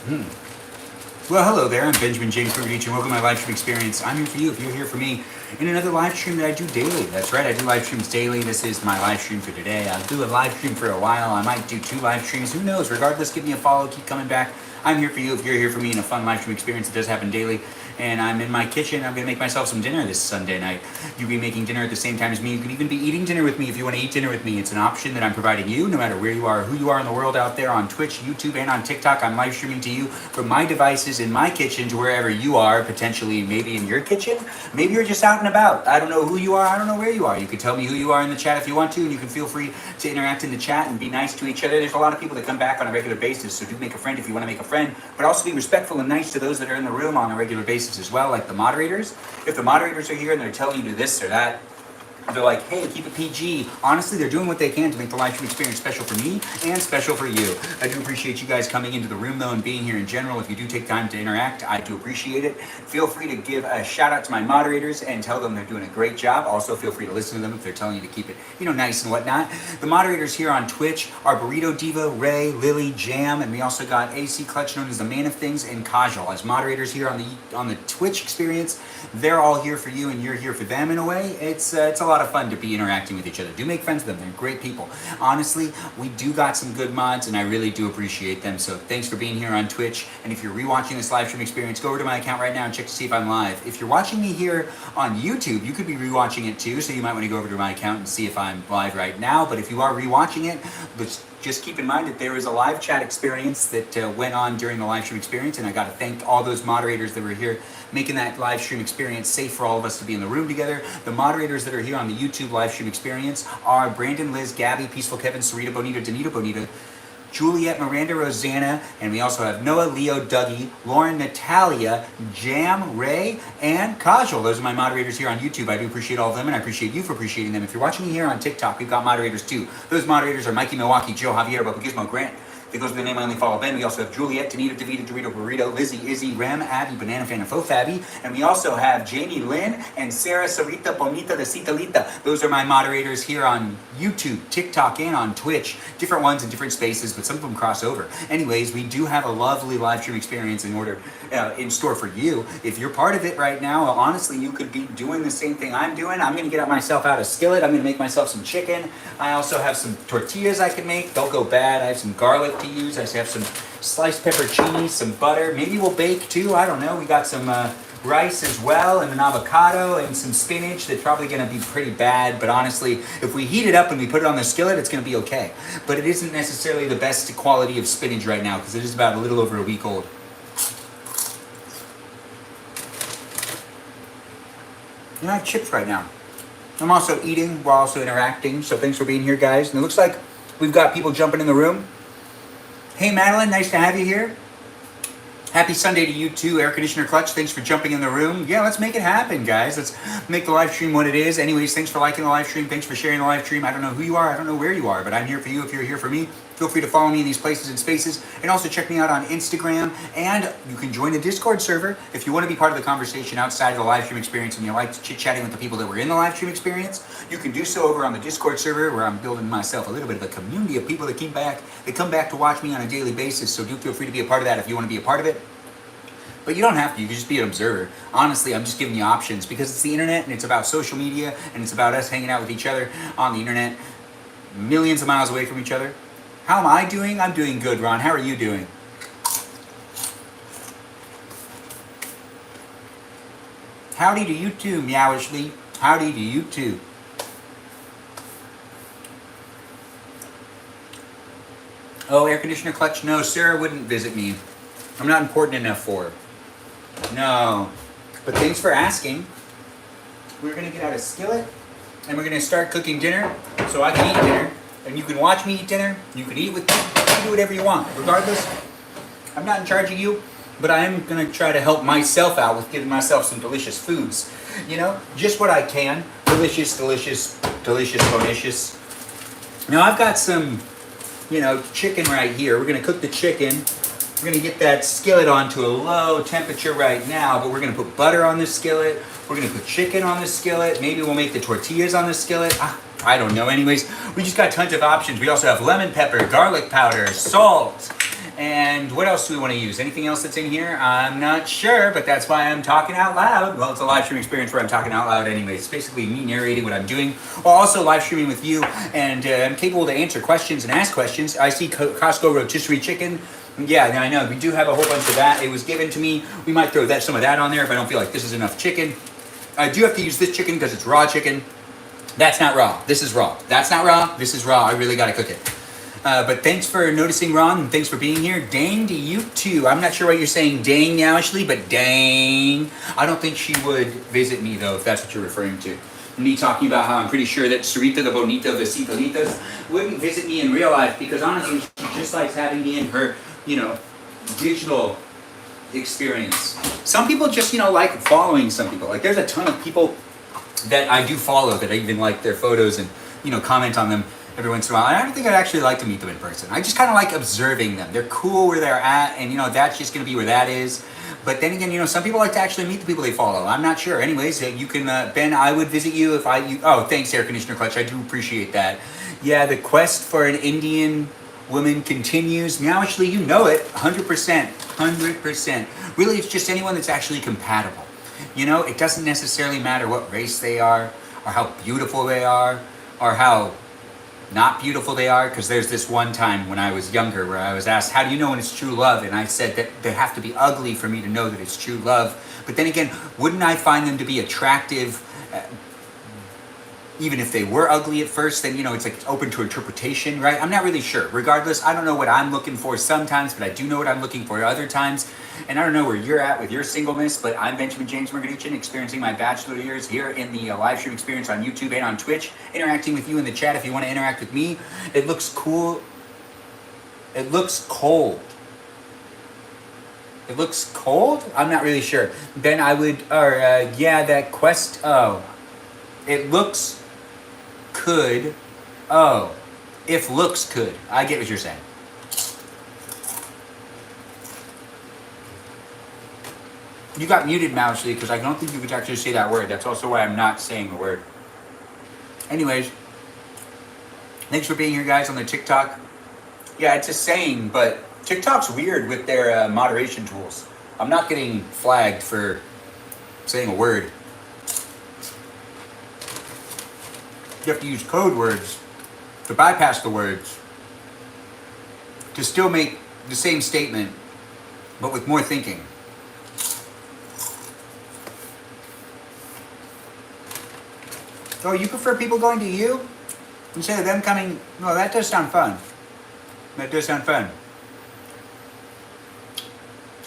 Well, hello there. I'm Benjamin Magrdichian. Welcome to my live stream experience. I'm here for you if you're here for me in another live stream that I do daily. That's right, I do live streams daily. This is my live stream for today. I'll do a live stream for a while. I might do 2 live streams. Who knows? Regardless, give me a follow. Keep coming back. I'm here for you if you're here for me in a fun live stream experience. It does happen daily. And I'm in my kitchen. I'm going to make myself some dinner this Sunday night. You'll be making dinner at the same time as me. You can even be eating dinner with me if you want to eat dinner with me. It's an option that I'm providing you, no matter where you are, who you are in the world out there on Twitch, YouTube, and on TikTok. I'm live streaming to you from my devices in my kitchen to wherever you are, potentially maybe in your kitchen. Maybe you're just out and about. I don't know who you are. I don't know where you are. You can tell me who you are in the chat if you want to, and you can feel free to interact in the chat and be nice to each other. There's a lot of people that come back on a regular basis, so do make a friend if you want to make a friend, but also be respectful and nice to those that are in the room on a regular basis as well, like the moderators. If the moderators are here and they're telling you to this or that, they're like, hey, keep it PG. Honestly, they're doing what they can to make the live stream experience special for me and special for you. I do appreciate you guys coming into the room, though, and being here in general. If you do take time to interact, I do appreciate it. Feel free to give a shout out to my moderators and tell them they're doing a great job. Also, feel free to listen to them if they're telling you to keep it, nice and whatnot. The moderators here on Twitch are Burrito Diva, Ray, Lily, Jam, and we also got AC Clutch, known as the Man of Things, and Kajal. As moderators here on the Twitch experience, they're all here for you and you're here for them in a way. It's a lot of fun to be interacting with each other. Do make friends with them. They're great people. Honestly, we do got some good mods and I really do appreciate them. So thanks for being here on Twitch. And if you're rewatching this live stream experience, go over to my account right now and check to see if I'm live. If you're watching me here on YouTube, you could be rewatching it too. So you might want to go over to my account and see if I'm live right now. But if you are rewatching it, just keep in mind that there is a live chat experience that went on during the live stream experience. And I got to thank all those moderators that were here making that live stream experience safe for all of us to be in the room together. The moderators that are here on the YouTube live stream experience are Brandon, Liz, Gabby, Peaceful Kevin, Sarita, Bonita, Danita, Bonita, Juliet, Miranda, Rosanna, and we also have Noah, Leo, Dougie, Lauren, Natalia, Jam, Ray, and Kajal. Those are my moderators here on YouTube. I do appreciate all of them, and I appreciate you for appreciating them. If you're watching me here on TikTok, we've got moderators too. Those moderators are Mikey, Milwaukee, Joe, Javier, Bubba Gizmo, Grant. That goes by the name I only follow Ben. We also have Juliet, Danita, Davida, Dorito, Burrito, Lizzie, Izzy, Rem, Abby, Banana Fan, and Faux Fabby. And we also have Jamie, Lynn, and Sarah, Sarita, Bonita, the Citalita. Those are my moderators here on YouTube, TikTok, and on Twitch. Different ones in different spaces, but some of them cross over. Anyways, we do have a lovely live stream experience in store for you. If you're part of it right now, honestly, you could be doing the same thing I'm doing. I'm going to get myself out a skillet. I'm going to make myself some chicken. I also have some tortillas I can make. Don't go bad. I have some garlic to use. I have some sliced pepperoncinis, some butter. Maybe we'll bake too. I don't know. We got some rice as well, and an avocado, and some spinach that's probably going to be pretty bad. But honestly, if we heat it up and we put it on the skillet, it's going to be okay. But it isn't necessarily the best quality of spinach right now because it is about a little over a week old. I have chips right now. I'm also eating. We're also interacting. So thanks for being here, guys. And it looks like we've got people jumping in the room. Hey, Madeline, nice to have you here. Happy Sunday to you too, Air Conditioner Clutch. Thanks for jumping in the room. Yeah, let's make it happen, guys. Let's make the live stream what it is. Anyways, thanks for liking the live stream. Thanks for sharing the live stream. I don't know who you are. I don't know where you are, but I'm here for you if you're here for me. Feel free to follow me in these places and spaces, and also check me out on Instagram, and you can join the Discord server if you want to be part of the conversation outside of the live stream experience and you like chit-chatting with the people that were in the live stream experience. You can do so over on the Discord server, where I'm building myself a little bit of a community of people that come back to watch me on a daily basis. So do feel free to be a part of that if you want to be a part of it. But you don't have to. You can just be an observer. Honestly, I'm just giving you options because it's the internet and it's about social media and it's about us hanging out with each other on the internet, millions of miles away from each other. How am I doing? I'm doing good, Ron. How are you doing? Howdy to you too, Meowishly. Howdy to you too. Oh, Air Conditioner Clutch? No, Sarah wouldn't visit me. I'm not important enough for her. No. But thanks for asking. We're going to get out a skillet and we're going to start cooking dinner so I can eat dinner. And you can watch me eat dinner. You can eat with me. You can do whatever you want. Regardless, I'm not in charge of you, but I am going to try to help myself out with giving myself some delicious foods. Just what I can. Delicious, delicious, delicious, bonicious. Now I've got some, chicken right here. We're going to cook the chicken. We're going to get that skillet onto a low temperature right now, but we're going to put butter on the skillet. We're going to put chicken on the skillet. Maybe we'll make the tortillas on the skillet. I don't know. Anyways, we just got tons of options. We also have lemon pepper, garlic powder, salt, And what else do we want to use? Anything else that's in here? I'm not sure, but that's why I'm talking out loud. Well, it's a live stream experience where I'm talking out loud anyways. It's basically me narrating what I'm doing, while also live streaming with you, and I'm capable to answer questions and ask questions. I see Costco rotisserie chicken. Yeah, I know, we do have a whole bunch of that. It was given to me. We might throw some of that on there if I don't feel like this is enough chicken. I do have to use this chicken because it's raw chicken. That's not raw. This is raw. That's not raw. This is raw. I really got to cook it. But thanks for noticing, Ron, and thanks for being here. Dang to you too. I'm not sure what you're saying, dang, Ashley, but dang. I don't think she would visit me, though, if that's what you're referring to. Me talking about how I'm pretty sure that Sarita the Bonita Visitalitas wouldn't visit me in real life, because honestly, she just likes having me in her, digital experience. Some people just, like following some people. Like, there's a ton of people that I do follow that I even like their photos and, comment on them every once in a while. And I don't think I'd actually like to meet them in person. I just kind of like observing them. They're cool where they're at, and, that's just going to be where that is. But then again, some people like to actually meet the people they follow. I'm not sure. Anyways, you can, Ben, I would visit you if oh, thanks, Air Conditioner Clutch. I do appreciate that. Yeah, the quest for an Indian woman continues. Now, actually, you know it, 100%, 100%. Really, it's just anyone that's actually compatible. It doesn't necessarily matter what race they are, or how beautiful they are, or how not beautiful they are, because there's this one time when I was younger where I was asked, how do you know when it's true love? And I said that they have to be ugly for me to know that it's true love. But then again, wouldn't I find them to be attractive, even if they were ugly at first? Then, it's like open to interpretation, right? I'm not really sure. Regardless, I don't know what I'm looking for sometimes, but I do know what I'm looking for other times. And I don't know where you're at with your singleness, but I'm Benjamin James Magrdichian, experiencing my bachelor years here in the live stream experience on YouTube and on Twitch, interacting with you in the chat if you want to interact with me. It looks cool. It looks cold. It looks cold? I'm not really sure. Ben, that quest, it looks could, if looks could. I get what you're saying. You got muted, Mousely, because I don't think you could actually say that word. That's also why I'm not saying the word. Anyways, thanks for being here, guys, on the TikTok. Yeah, it's a saying, but TikTok's weird with their moderation tools. I'm not getting flagged for saying a word. You have to use code words to bypass the words to still make the same statement, but with more thinking. Oh, you prefer people going to you instead of them coming? No, that does sound fun. That does sound fun.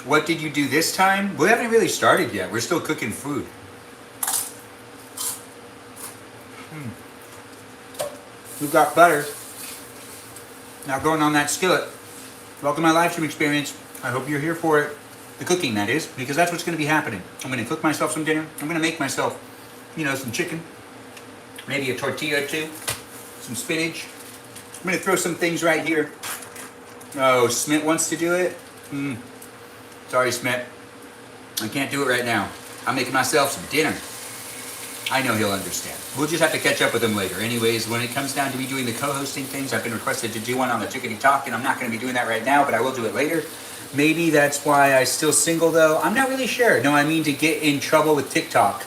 What did you do this time? We haven't really started yet. We're still cooking food. We've got butter now going on that skillet. Welcome to my live stream experience. I hope you're here for it. The cooking, that is, because that's what's going to be happening. I'm going to cook myself some dinner. I'm going to make myself, some chicken. Maybe a tortilla or two. Some spinach. I'm going to throw some things right here. Oh, Smith wants to do it? Sorry, Smith. I can't do it right now. I'm making myself some dinner. I know he'll understand. We'll just have to catch up with him later. Anyways, when it comes down to me doing the co-hosting things, I've been requested to do one on the Chickadee Talk, and I'm not going to be doing that right now, but I will do it later. Maybe that's why I'm still single, though. I'm not really sure. No, I mean to get in trouble with TikTok.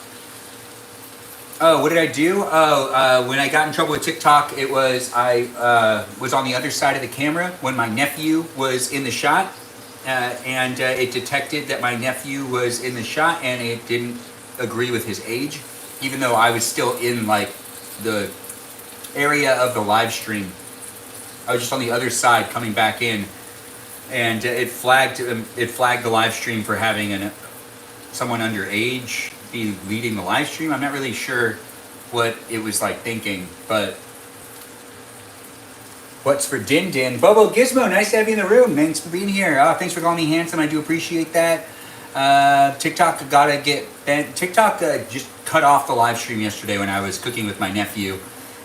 Oh, what did I do? When I got in trouble with TikTok, it was I was on the other side of the camera when my nephew was in the shot, and it detected that my nephew was in the shot, and it didn't agree with his age, even though I was still in the area of the live stream. I was just on the other side coming back in, and it flagged the live stream for having someone underage be leading the live stream. I'm not really sure what it was thinking, but what's for Din Din? Bobo Gizmo, nice to have you in the room. Thanks for being here. Thanks for calling me handsome. I do appreciate that. TikTok TikTok just cut off the live stream yesterday when I was cooking with my nephew,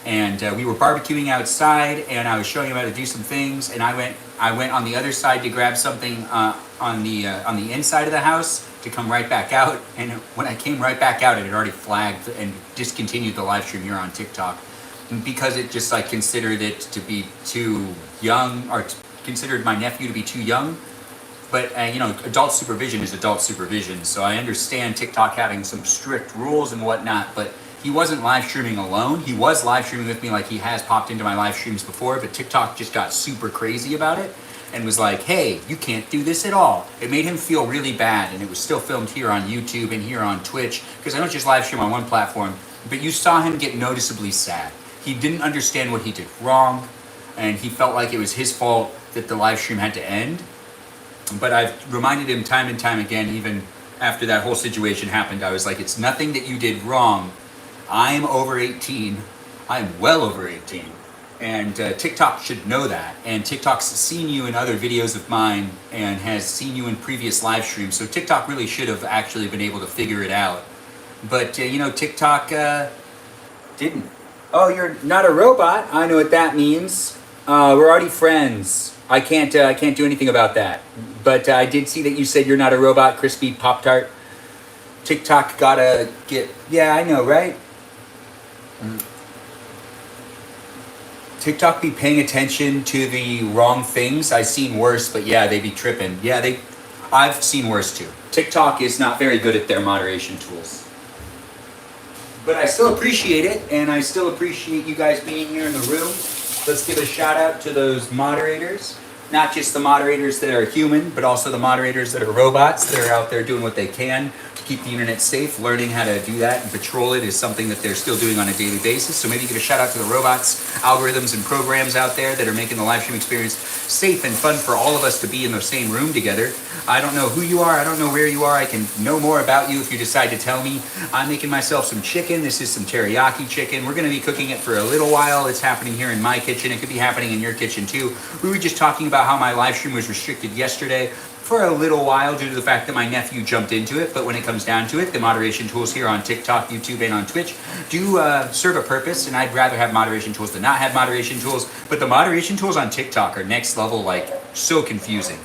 and we were barbecuing outside, and I was showing him how to do some things, and I went on the other side to grab something on the inside of the house to come right back out, and when I came right back out, it had already flagged and discontinued the live stream here on TikTok because it just considered it to be too young or considered my nephew to be too young. But, you know, adult supervision is adult supervision. So I understand TikTok having some strict rules and whatnot, but he wasn't live streaming alone. He was live streaming with me, like he has popped into my live streams before, but TikTok just got super crazy about it and was like, hey, you can't do this at all. It made him feel really bad, and it was still filmed here on YouTube and here on Twitch, because I don't just live stream on one platform, but you saw him get noticeably sad. He didn't understand what he did wrong, and he felt like it was his fault that the live stream had to end. But I've reminded him time and time again, even after that whole situation happened, I was like, it's nothing that you did wrong. I'm over 18. I'm well over 18. And TikTok should know that. And TikTok's seen you in other videos of mine and has seen you in previous live streams. So TikTok really should have actually been able to figure it out. But, you know, TikTok didn't. Oh, you're not a robot? I know what that means. We're already friends. I can't do anything about that. But I did see that you said you're not a robot, crispy Pop-Tart. TikTok gotta get... Yeah, I know, right? TikTok be paying attention to the wrong things. I've seen worse, but yeah, they be tripping. Yeah, I've seen worse too. TikTok is not very good at their moderation tools. But I still appreciate it, and I still appreciate you guys being here in the room. Let's give a shout out to those moderators. Not just the moderators that are human, but also the moderators that are robots that are out there doing what they can to keep the internet safe. Learning how to do that and patrol it is something that they're still doing on a daily basis. So maybe give a shout out to the robots, algorithms, and programs out there that are making the live stream experience safe and fun for all of us to be in the same room together. I don't know who you are. I don't know where you are. I can know more about you if you decide to tell me. I'm making myself some chicken. This is some teriyaki chicken. We're going to be cooking it for a little while. It's happening here in my kitchen. It could be happening in your kitchen too. We were just talking about how my live stream was restricted yesterday for a little while due to the fact that my nephew jumped into it. But when it comes down to it, the moderation tools here on TikTok, YouTube, and on Twitch do serve a purpose. And I'd rather have moderation tools than not have moderation tools. But the moderation tools on TikTok are next level, like so confusing.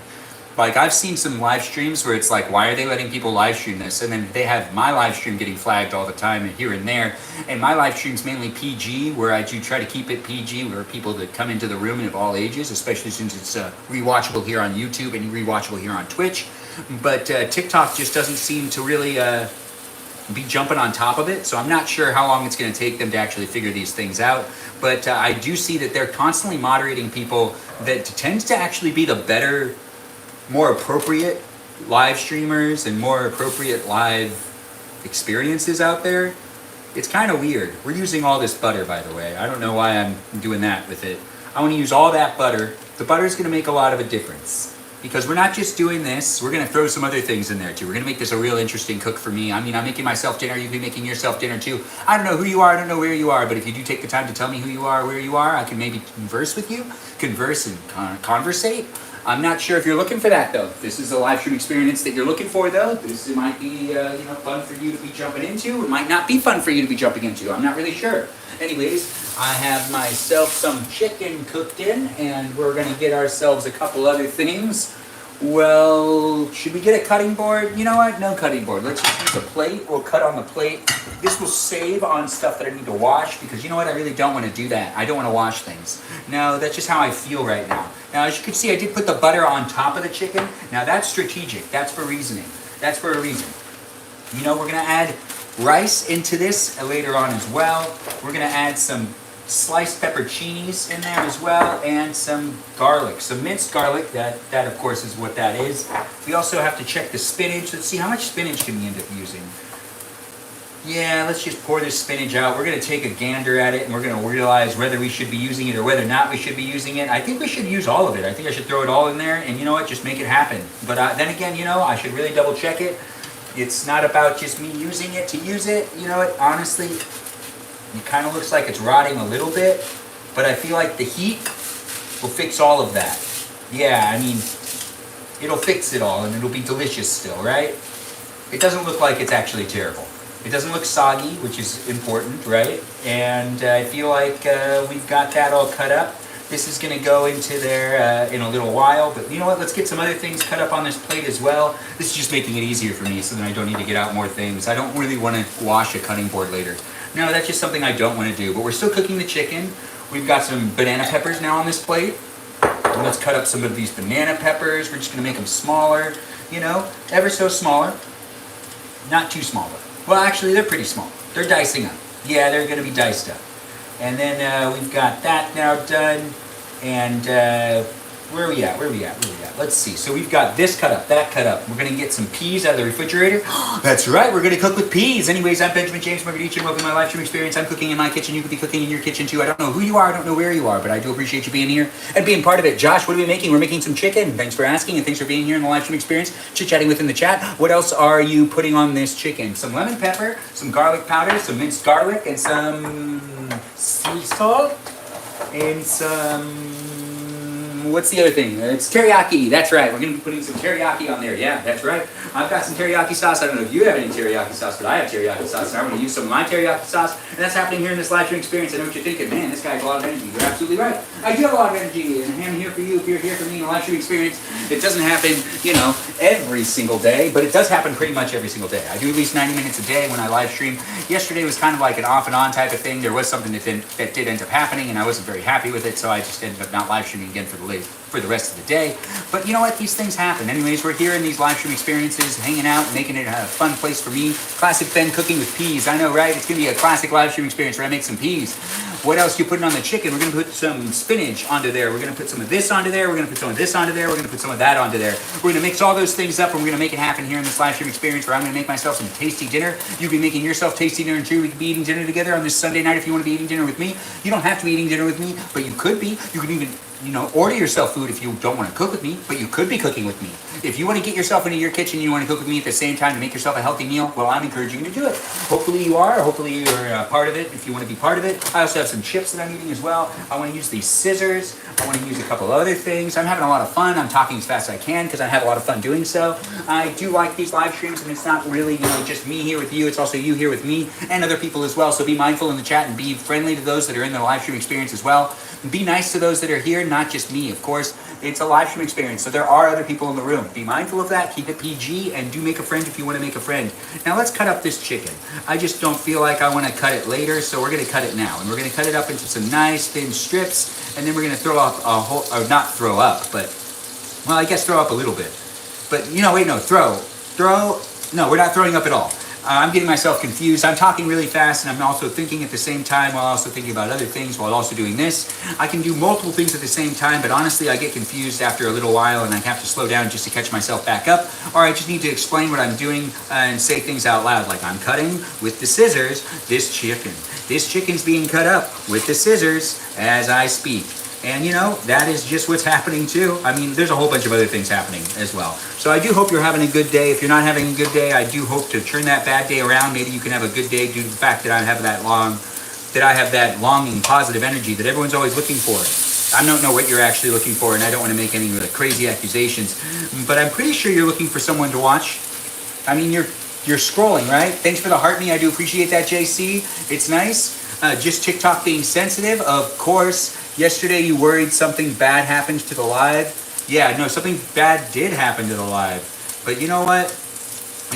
Like, I've seen some live streams where it's like, why are they letting people live stream this? And then they have my live stream getting flagged all the time and here and there. And my live stream's mainly PG, where I do try to keep it PG, where people that come into the room and of all ages, especially since it's rewatchable here on YouTube and rewatchable here on Twitch. But TikTok just doesn't seem to really be jumping on top of it. So I'm not sure how long it's going to take them to actually figure these things out. But I do see that they're constantly moderating people that tends to actually be the better, more appropriate live streamers and more appropriate live experiences out there. It's kind of weird. We're using all this butter, by the way. I don't know why I'm doing that with it. I want to use all that butter. The butter is going to make a lot of a difference because we're not just doing this. We're going to throw some other things in there too. We're going to make this a real interesting cook for me. I mean, I'm making myself dinner. You can be making yourself dinner too. I don't know who you are. I don't know where you are. But if you do take the time to tell me who you are, where you are, I can maybe converse with you, converse and conversate. I'm not sure if you're looking for that, though. If this is a live stream experience that you're looking for, though, this might be fun for you to be jumping into. It might not be fun for you to be jumping into. I'm not really sure. Anyways, I have myself some chicken cooked in, and we're going to get ourselves a couple other things. Well, should we get a cutting board? You know what? No cutting board. Let's just use a plate. We'll cut on the plate. This will save on stuff that I need to wash because you know what? I really don't want to do that. I don't want to wash things. No, that's just how I feel right now. Now, as you can see, I did put the butter on top of the chicken. Now, that's strategic. That's for reasoning. That's for a reason. You know, we're going to add rice into this later on as well. We're going to add some sliced pepperoncinis in there as well, and some garlic, some minced garlic. That of course is what that is. We also have to check the spinach. Let's see, how much spinach can we end up using? Yeah, let's just pour this spinach out. We're going to take a gander at it and we're going to realize whether we should be using it or whether or not we should be using it. I think we should use all of it. I think I should throw it all in there and you know what, just make it happen. But then again, you know, I should really double check it. It's not about just me using it to use it. You know what, honestly, it kind of looks like it's rotting a little bit, but I feel like the heat will fix all of that. Yeah, I mean, it'll fix it all and it'll be delicious still, right? It doesn't look like it's actually terrible. It doesn't look soggy, which is important, right? And I feel like we've got that all cut up. This is going to go into there in a little while, but you know what? Let's get some other things cut up on this plate as well. This is just making it easier for me so that I don't need to get out more things. I don't really want to wash a cutting board later. No, that's just something I don't want to do, but we're still cooking the chicken. We've got some banana peppers now on this plate. And let's cut up some of these banana peppers. We're just gonna make them smaller, you know, ever so smaller. Not too small though. Well, actually, they're pretty small. They're dicing up. Yeah, they're gonna be diced up. And then we've got that now done. And where are we at? Let's see. So we've got this cut up, that cut up. We're gonna get some peas out of the refrigerator. That's right, we're gonna cook with peas. Anyways, I'm Benjamin James Magrdichian. Welcome to my live stream experience. I'm cooking in my kitchen. You could be cooking in your kitchen too. I don't know who you are, I don't know where you are, but I do appreciate you being here and being part of it. Josh, what are we making? We're making some chicken. Thanks for asking and thanks for being here in the live stream experience. Chit-chatting within the chat. What else are you putting on this chicken? Some lemon pepper, some garlic powder, some minced garlic, and some sea salt, and some... What's the other thing? It's teriyaki. That's right. We're going to be putting some teriyaki on there. Yeah, that's right. I've got some teriyaki sauce. I don't know if you have any teriyaki sauce, but I have teriyaki sauce. And I'm going to use some of my teriyaki sauce. And that's happening here in this live stream experience. I know what you're thinking. Man, this guy has a lot of energy. You're absolutely right. I do have a lot of energy. And I'm here for you if you're here for me in a live stream experience. It doesn't happen, you know, every single day, but it does happen pretty much every single day. I do at least 90 minutes a day when I live stream. Yesterday was kind of like an off and on type of thing. There was something that did end up happening, and I wasn't very happy with it, so I just ended up not live streaming again for the rest of the day. But you know what? These things happen. Anyways, we're here in these live stream experiences, hanging out, making it a fun place for me. Classic Ben cooking with peas. I know, right? It's going to be a classic live stream experience where I make some peas. What else you putting on the chicken? We're going to put some spinach onto there. We're going to put some of this onto there. We're going to put some of this onto there. We're going to put some of that onto there. We're going to mix all those things up, and we're going to make it happen here in this live stream experience where I'm going to make myself some tasty dinner. You can be making yourself tasty dinner too. We could be eating dinner together on this Sunday night if you want to be eating dinner with me. You don't have to be eating dinner with me, but you could be. You could even, you know, order yourself food if you don't want to cook with me, but you could be cooking with me. If you want to get yourself into your kitchen and you want to cook with me at the same time to make yourself a healthy meal, well, I'm encouraging you to do it. Hopefully you are. Hopefully you're a part of it if you want to be part of it. I also have some chips that I'm eating as well. I want to use these scissors. I want to use a couple other things. I'm having a lot of fun. I'm talking as fast as I can because I have a lot of fun doing so. I do like these live streams, and it's not really, you know, just me here with you. It's also you here with me and other people as well. So be mindful in the chat and be friendly to those that are in the live stream experience as well. Be nice to those that are here, not just me, of course. It's a live stream experience, so there are other people in the room. Be mindful of that, keep it PG, and do make a friend if you want to make a friend. Now let's cut up this chicken. I just don't feel like I want to cut it later, so we're going to cut it now. And we're going to cut it up into some nice thin strips, and then we're going to throw up a whole, or not throw up, but, well, I guess throw up a little bit. But, you know, wait, no, no, we're not throwing up at all. I'm getting myself confused. I'm talking really fast, and I'm also thinking at the same time while also thinking about other things while also doing this. I can do multiple things at the same time, but honestly, I get confused after a little while, and I have to slow down just to catch myself back up, or I just need to explain what I'm doing and say things out loud, like I'm cutting with the scissors this chicken. This chicken's being cut up with the scissors as I speak. And you know, that is just what's happening too. I mean, there's a whole bunch of other things happening as well. So I do hope you're having a good day. If you're not having a good day, I do hope to turn that bad day around. Maybe you can have a good day due to the fact that I have that longing, positive energy that everyone's always looking for. I don't know what you're actually looking for, and I don't want to make any crazy accusations, but I'm pretty sure you're looking for someone to watch. I mean, you're scrolling, right? Thanks for the heart me. I do appreciate that, JC. It's nice. Just TikTok being sensitive, of course. Yesterday you worried something bad happened to the live. Yeah, no, something bad did happen to the live. But you know what?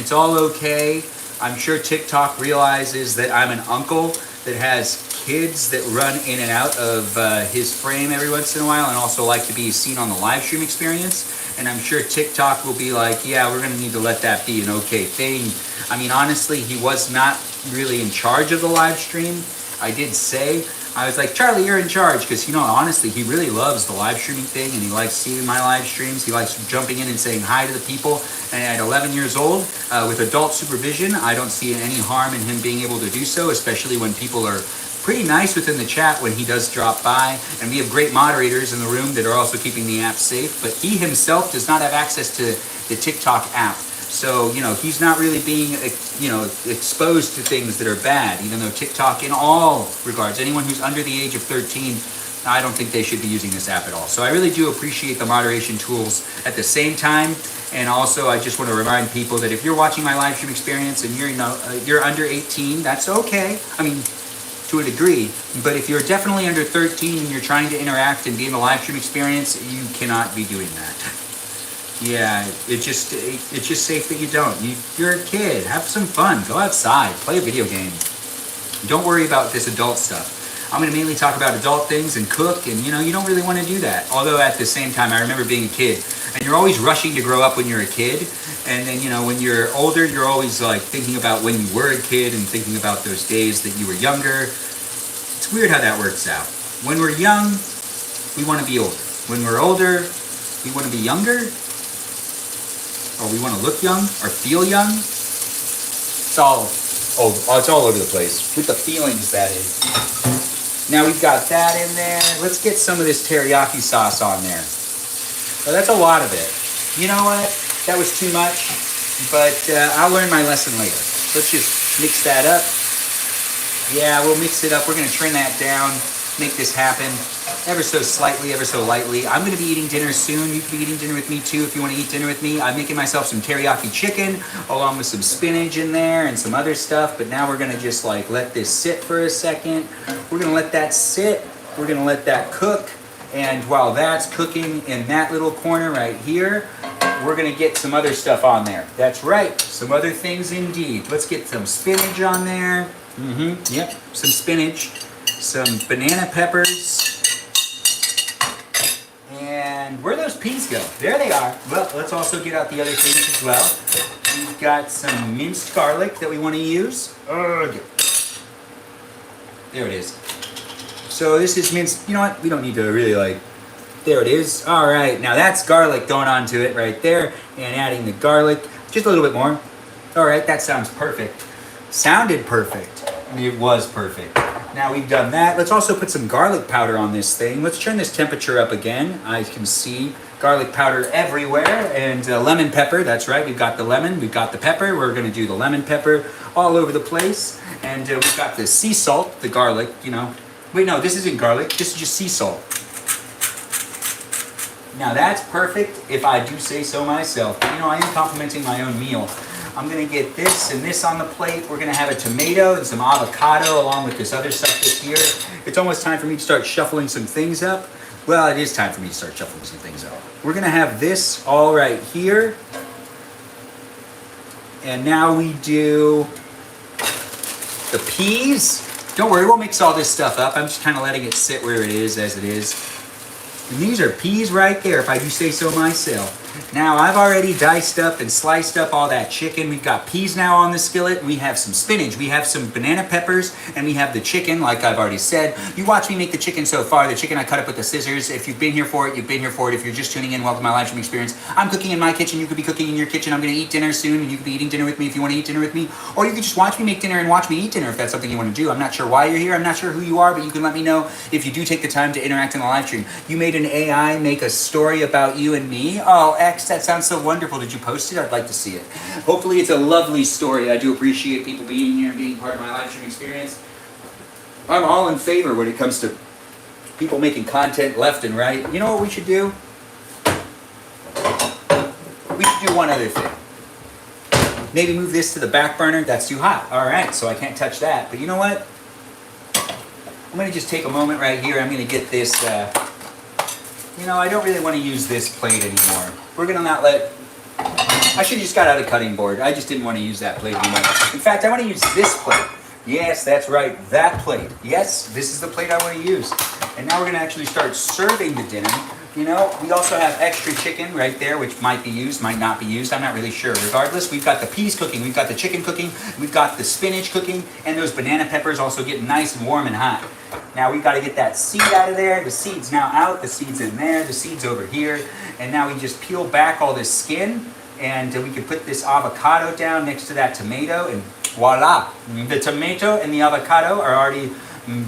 It's all okay. I'm sure TikTok realizes that I'm an uncle that has kids that run in and out of his frame every once in a while and also like to be seen on the live stream experience. And I'm sure TikTok will be like, yeah, we're going to need to let that be an okay thing. I mean, honestly, he was not really in charge of the live stream. I did say, I was like, Charlie, you're in charge, because, you know, honestly, he really loves the live streaming thing, and he likes seeing my live streams. He likes jumping in and saying hi to the people. And at 11 years old, with adult supervision, I don't see any harm in him being able to do so, especially when people are pretty nice within the chat when he does drop by. And we have great moderators in the room that are also keeping the app safe. But he himself does not have access to the TikTok app. So, you know, he's not really being, you know, exposed to things that are bad, even though TikTok, in all regards, anyone who's under the age of 13, I don't think they should be using this app at all. So I really do appreciate the moderation tools at the same time. And also, I just want to remind people that if you're watching my live stream experience and you're, you know, you're under 18, that's okay. I mean, to a degree. But if you're definitely under 13 and you're trying to interact and be in the live stream experience, you cannot be doing that. Yeah, it's just safe that you don't. You're a kid. Have some fun. Go outside. Play a video game. Don't worry about this adult stuff. I'm going to mainly talk about adult things and cook, and you don't really want to do that. Although at the same time, I remember being a kid, and you're always rushing to grow up when you're a kid, and then when you're older, you're always like thinking about when you were a kid and thinking about those days that you were younger. It's weird how that works out. When we're young, we want to be older. When we're older, we want to be younger, or we want to look young or feel young. It's all over the place with the feelings, that is. Now we've got that in there. Let's get some of this teriyaki sauce on there. Well, that's a lot of it. You know what? That was too much, but I'll learn my lesson later. Let's just mix that up. Yeah, we'll mix it up. We're going to turn that down, make this happen ever so slightly, ever so lightly. I'm going to be eating dinner soon. You can be eating dinner with me too if you want to eat dinner with me. I'm making myself some teriyaki chicken along with some spinach in there and some other stuff. But now we're going to just like let this sit for a second. We're going to let that sit. We're going to let that cook. And while that's cooking in that little corner right here, we're going to get some other stuff on there. That's right. Some other things indeed. Let's get some spinach on there. Yep. Some spinach. Some banana peppers. And where'd those peas go? There they are. Well, let's also get out the other things as well. We've got some minced garlic that we want to use. There it is. So this is minced. You know what? We don't need to really there it is. All right. Now that's garlic going onto it right there. And adding the garlic. Just a little bit more. All right. That sounds perfect. Sounded perfect. It was perfect. Now we've done that. Let's also put some garlic powder on this thing. Let's turn this temperature up again. I can see garlic powder everywhere. And lemon pepper. That's right. We've got the lemon. We've got the pepper. We're going to do the lemon pepper all over the place. And we've got the sea salt, the garlic, Wait, no, this isn't garlic. This is just sea salt. Now that's perfect if I do say so myself. But I am complimenting my own meal. I'm going to get this and this on the plate. We're going to have a tomato and some avocado along with this other stuff that's here. It's almost time for me to start shuffling some things up. Well, it is time for me to start shuffling some things up. We're going to have this all right here. And now we do the peas. Don't worry, we'll mix all this stuff up. I'm just kind of letting it sit where it is as it is. And these are peas right there, if I do say so myself. Now, I've already diced up and sliced up all that chicken. We've got peas now on the skillet. We have some spinach. We have some banana peppers. And we have the chicken, like I've already said. You watch me make the chicken so far. The chicken I cut up with the scissors. If you've been here for it, you've been here for it. If you're just tuning in, welcome to my live stream experience. I'm cooking in my kitchen. You could be cooking in your kitchen. I'm going to eat dinner soon, and you could be eating dinner with me if you want to eat dinner with me. Or you could just watch me make dinner and watch me eat dinner if that's something you want to do. I'm not sure why you're here. I'm not sure who you are, but you can let me know if you do take the time to interact in the live stream. You made an AI make a story about you and me. Oh, X, that sounds so wonderful. Did you post it? I'd like to see it. Hopefully it's a lovely story. I do appreciate people being here and being part of my live stream experience. I'm all in favor when it comes to people making content left and right. You know what we should do? We should do one other thing. Maybe move this to the back burner. That's too hot. All right, so I can't touch that. But you know what? I'm going to just take a moment right here. I'm going to get this... I don't really want to use this plate anymore. We're going to not let... I should have just got out a cutting board. I just didn't want to use that plate anymore. In fact, I want to use this plate. Yes, that's right, that plate. Yes, this is the plate I want to use. And now we're going to actually start serving the dinner. We also have extra chicken right there, which might be used, might not be used. I'm not really sure. Regardless, we've got the peas cooking, we've got the chicken cooking, we've got the spinach cooking, and those banana peppers also getting nice and warm and hot. Now we've got to get that seed out of there. The seed's now out, the seed's in there, the seed's over here. And now we just peel back all this skin, and we can put this avocado down next to that tomato, and voila! The tomato and the avocado are already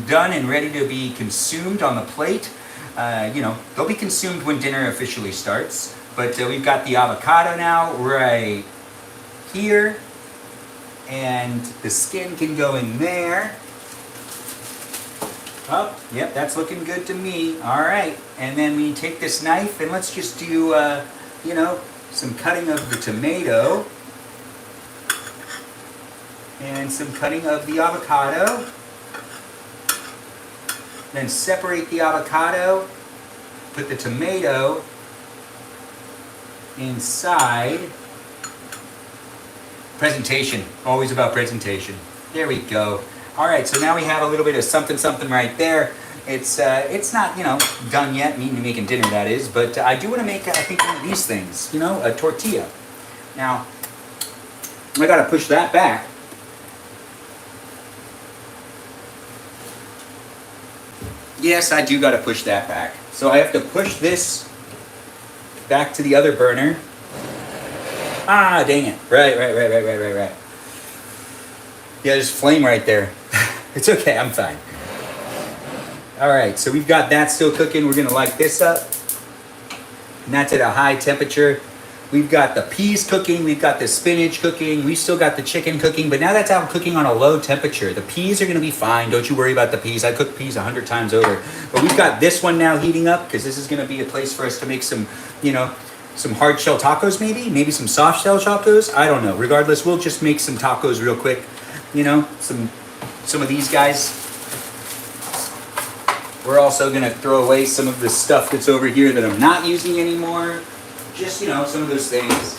done and ready to be consumed on the plate. They'll be consumed when dinner officially starts. But we've got the avocado now right here. And the skin can go in there. Oh, yep, that's looking good to me. All right. And then we take this knife and let's just do, some cutting of the tomato. And some cutting of the avocado. Then separate the avocado, put the tomato inside. Presentation, always about presentation. There we go. All right, so now we have a little bit of something right there. It's not, done yet, meaning making dinner, that is, but I do want to make, I think, one of these things, a tortilla. Now, I got to push that back. Yes, I do got to push that back. So I have to push this back to the other burner. Ah, dang it. Right. Yeah, there's flame right there. It's okay, I'm fine. All right, so we've got that still cooking. We're gonna light this up. And that's at a high temperature. We've got the peas cooking, we've got the spinach cooking, we've still got the chicken cooking, but now that's out cooking on a low temperature. The peas are gonna be fine, don't you worry about the peas. I cook peas 100 times over. But we've got this one now heating up, because this is gonna be a place for us to make some, some hard shell tacos maybe some soft shell tacos. I don't know. Regardless, we'll just make some tacos real quick. Some of these guys. We're also gonna throw away some of the stuff that's over here that I'm not using anymore. Just, some of those things.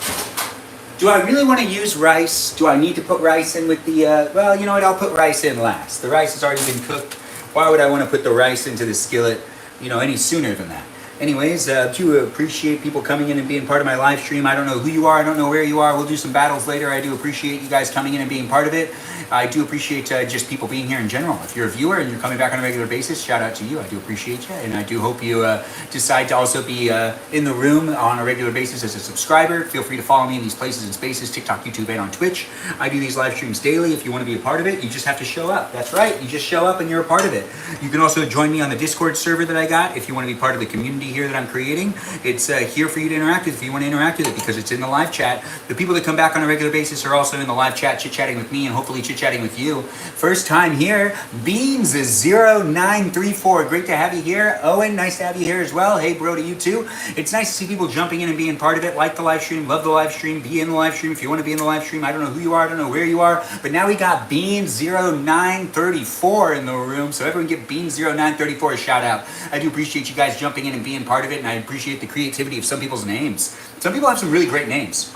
Do I really want to use rice? Do I need to put rice in with the, well, you know what, I'll put rice in last. The rice has already been cooked. Why would I want to put the rice into the skillet, any sooner than that? Anyways, do appreciate people coming in and being part of my live stream. I don't know who you are, I don't know where you are. We'll do some battles later. I do appreciate you guys coming in and being part of it. I do appreciate just people being here in general. If you're a viewer and you're coming back on a regular basis, shout out to you. I do appreciate you, and I do hope you decide to also be in the room on a regular basis as a subscriber. Feel free to follow me in these places and spaces, TikTok, YouTube, and on Twitch. I do these live streams daily. If you want to be a part of it, you just have to show up. That's right, you just show up and you're a part of it. You can also join me on the Discord server that I got if you want to be part of the community here that I'm creating. It's here for you to interact with if you want to interact with it, because it's in the live chat. The people that come back on a regular basis are also in the live chat, chit-chatting with me and hopefully chit-chatting with you. First time here, Beans is 0934. Great to have you here. Owen, nice to have you here as well. Hey, bro, to you too. It's nice to see people jumping in and being part of it. Like the live stream, love the live stream, be in the live stream if you want to be in the live stream. I don't know who you are, I don't know where you are, but now we got Beans 0934 in the room, so everyone give Beans 0934 a shout out. I do appreciate you guys jumping in and being part of it, and I appreciate the creativity of some people's names. Some people have some really great names.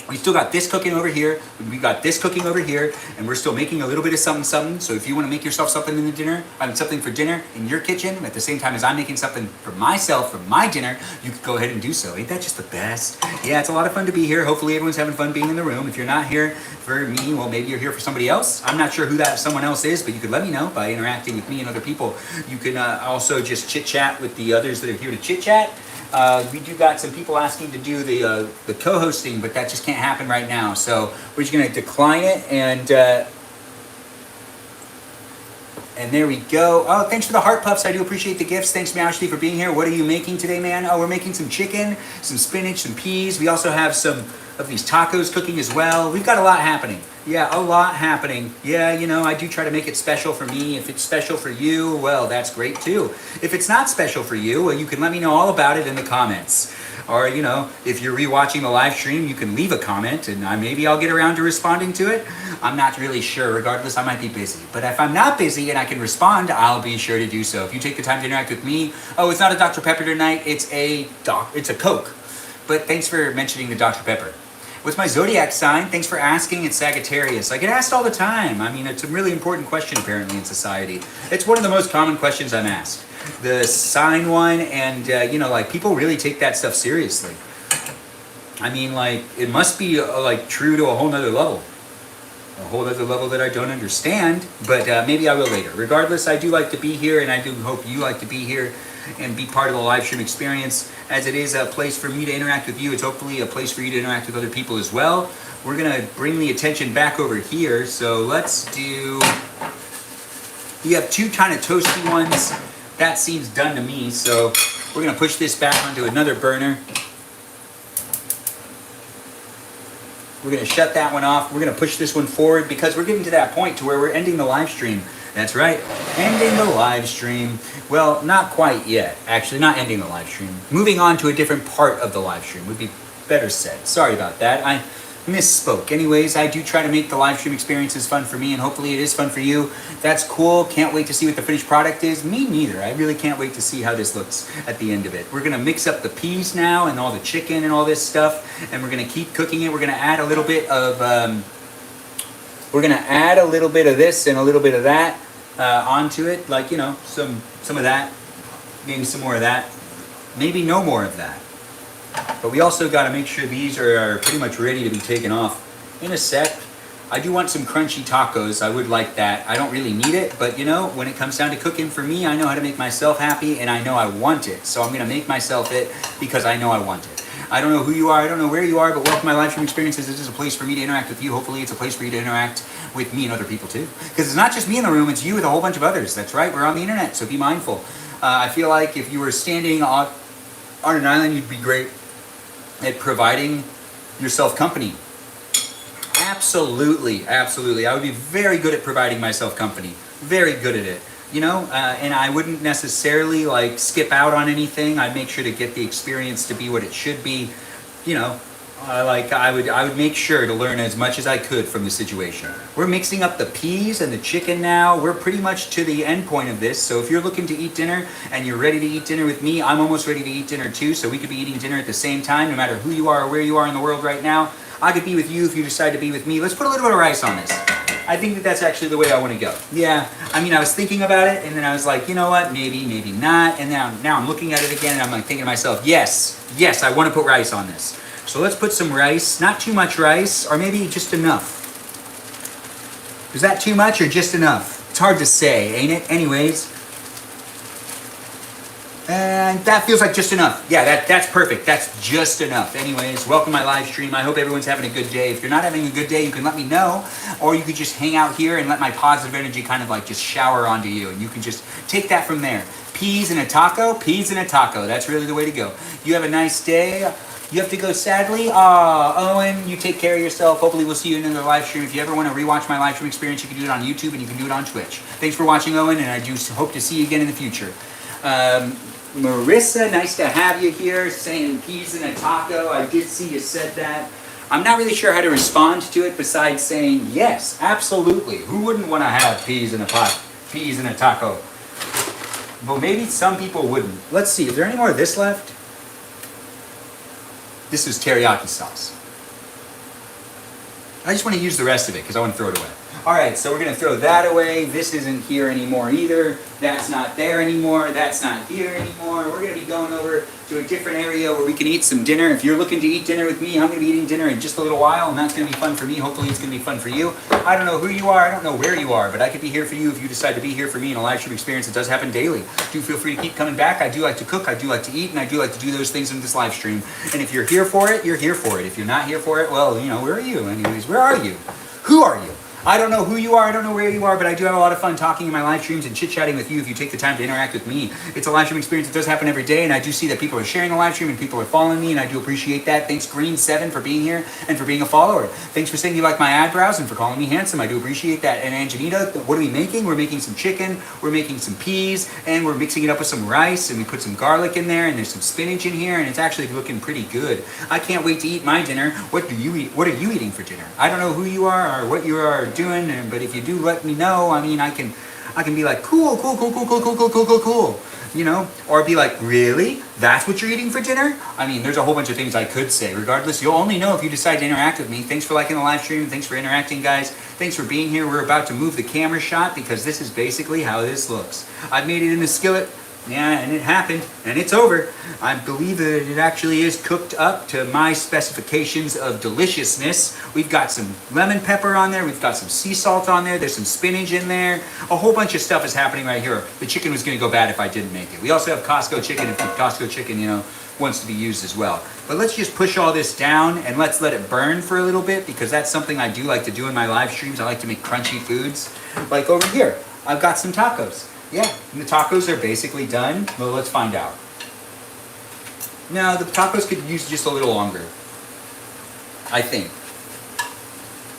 We still got this cooking over here, we got this cooking over here, and we're still making a little bit of something. So if you want to make yourself something in the dinner, something for dinner in your kitchen, at the same time as I'm making something for myself for my dinner, you could go ahead and do so. Ain't that just the best? Yeah, it's a lot of fun to be here. Hopefully everyone's having fun being in the room. If you're not here for me, well, maybe you're here for somebody else. I'm not sure who that someone else is, but you could let me know by interacting with me and other people. You can also just chit-chat with the others that are here to chit-chat. We do got some people asking to do the co-hosting, but that just can't happen right now. So we're just going to decline it, and there we go. Oh, thanks for the heart puffs. I do appreciate the gifts. Thanks, Ashley, for being here. What are you making today, man? Oh, we're making some chicken, some spinach, some peas. We also have some of these tacos cooking as well. We've got a lot happening. Yeah, a lot happening. Yeah, I do try to make it special for me. If it's special for you, well, that's great too. If it's not special for you, well, you can let me know all about it in the comments. Or, if you're rewatching the live stream, you can leave a comment, and maybe I'll get around to responding to it. I'm not really sure. Regardless, I might be busy. But if I'm not busy and I can respond, I'll be sure to do so. If you take the time to interact with me, oh, it's not a Dr. Pepper tonight. It's a Coke. But thanks for mentioning the Dr. Pepper. What's my zodiac sign? Thanks for asking. It's Sagittarius. I get asked all the time. I mean, it's a really important question apparently in society. It's one of the most common questions I'm asked. The sign one, and people really take that stuff seriously. I mean, it must be true to a whole nother level. A whole other level that I don't understand, but maybe I will later. Regardless, I do like to be here, and I do hope you like to be here and be part of the live stream experience. As it is a place for me to interact with you, it's hopefully a place for you to interact with other people as well. We're gonna bring the attention back over here, so let's do, we have two kind of toasty ones. That seems done to me, so we're gonna push this back onto another burner. We're gonna shut that one off. We're gonna push this one forward because we're getting to that point to where we're ending the live stream. That's right, ending the live stream. Well, not quite yet. Actually, not ending the live stream. Moving on to a different part of the live stream would be better said. Sorry about that. I misspoke. Anyways, I do try to make the live stream experiences fun for me, and hopefully it is fun for you. That's cool. Can't wait to see what the finished product is. Me neither. I really can't wait to see how this looks at the end of it. We're gonna mix up the peas now and all the chicken and all this stuff, and we're gonna keep cooking it. We're gonna add a little bit of We're gonna add a little bit of this and a little bit of that onto it, like, you know, some of that, maybe some more of that, maybe no more of that. But we also got to make sure these are pretty much ready to be taken off in a sec. I do want some crunchy tacos. I would like that. I don't really need it, but you know, when it comes down to cooking for me, I know how to make myself happy, and I know I want it. So I'm gonna make myself it because I know I want it. I don't know who you are, I don't know where you are, but welcome to my live stream experiences. This is a place for me to interact with you. Hopefully it's a place for you to interact with me and other people too. Because it's not just me in the room, it's you with a whole bunch of others. That's right, we're on the internet, so be mindful. I feel like if you were standing on an island, you'd be great at providing yourself company. Absolutely, absolutely. I would be very good at providing myself company. Very good at it. You know, and I wouldn't necessarily like skip out on anything. I'd make sure to get the experience to be what it should be. You know, I would make sure to learn as much as I could from the situation. We're mixing up the peas and the chicken now. We're pretty much to the end point of this. So if you're looking to eat dinner and you're ready to eat dinner with me, I'm almost ready to eat dinner too. So we could be eating dinner at the same time, no matter who you are or where you are in the world right now. I could be with you if you decide to be with me. Let's put a little bit of rice on this. I think that that's actually the way I want to go. Yeah, I mean, I was thinking about it, and then I was like, you know what, maybe, maybe not. And now I'm looking at it again, and I'm like thinking to myself, yes, I want to put rice on this. So let's put some rice, not too much rice, or maybe just enough. Is that too much or just enough? It's hard to say, ain't it? Anyways. And that feels like just enough. Yeah, that's perfect. That's just enough. Anyways, welcome to my live stream. I hope everyone's having a good day. If you're not having a good day, you can let me know. Or you could just hang out here and let my positive energy kind of like just shower onto you. And you can just take that from there. Peas in a taco, peas in a taco. That's really the way to go. You have a nice day. You have to go sadly. Owen, you take care of yourself. Hopefully we'll see you in another live stream. If you ever want to rewatch my live stream experience, you can do it on YouTube and you can do it on Twitch. Thanks for watching, Owen, and I do hope to see you again in the future. Marissa, nice to have you here, saying peas in a taco. I did see you said that. I'm not really sure how to respond to it besides saying yes, absolutely. Who wouldn't want to have peas in a pot, peas in a taco? Well, maybe some people wouldn't. Let's see, is there any more of this left? This is teriyaki sauce. I just want to use the rest of it because I want to throw it away. All right, so we're going to throw that away. This isn't here anymore either. That's not there anymore. That's not here anymore. We're going to be going over to a different area where we can eat some dinner. If you're looking to eat dinner with me, I'm going to be eating dinner in just a little while, and that's going to be fun for me. Hopefully it's going to be fun for you. I don't know who you are. I don't know where you are, but I could be here for you if you decide to be here for me in a live stream experience. It does happen daily. Do feel free to keep coming back. I do like to cook. I do like to eat, and I do like to do those things in this live stream. And if you're here for it, you're here for it. If you're not here for it, well, you know, where are you? Anyways, where are you? Who are you? I don't know who you are, I don't know where you are, but I do have a lot of fun talking in my live streams and chit-chatting with you if you take the time to interact with me. It's a live stream experience that does happen every day, and I do see that people are sharing the live stream and people are following me, and I do appreciate that. Thanks, Green7, for being here and for being a follower. Thanks for saying you like my eyebrows and for calling me handsome. I do appreciate that. And Angelita, what are we making? We're making some chicken, we're making some peas, and we're mixing it up with some rice, and we put some garlic in there, and there's some spinach in here, and it's actually looking pretty good. I can't wait to eat my dinner. What do you eat? What are you eating for dinner? I don't know who you are or what you are doing, but if you do let me know, I mean, I can be like, cool, you know, or be like, really? That's what you're eating for dinner? I mean, there's a whole bunch of things I could say. Regardless, you'll only know if you decide to interact with me. Thanks for liking the live stream. Thanks for interacting, guys. Thanks for being here. We're about to move the camera shot because this is basically how this looks. I've made it in the skillet. Yeah, and it happened, and it's over. I believe that it actually is cooked up to my specifications of deliciousness. We've got some lemon pepper on there. We've got some sea salt on there. There's some spinach in there. A whole bunch of stuff is happening right here. The chicken was going to go bad if I didn't make it. We also have Costco chicken if the Costco chicken, you know, wants to be used as well. But let's just push all this down and let's let it burn for a little bit because that's something I do like to do in my live streams. I like to make crunchy foods. Like over here, I've got some tacos. Yeah, and the tacos are basically done. Well, let's find out. No, the tacos could use just a little longer, I think.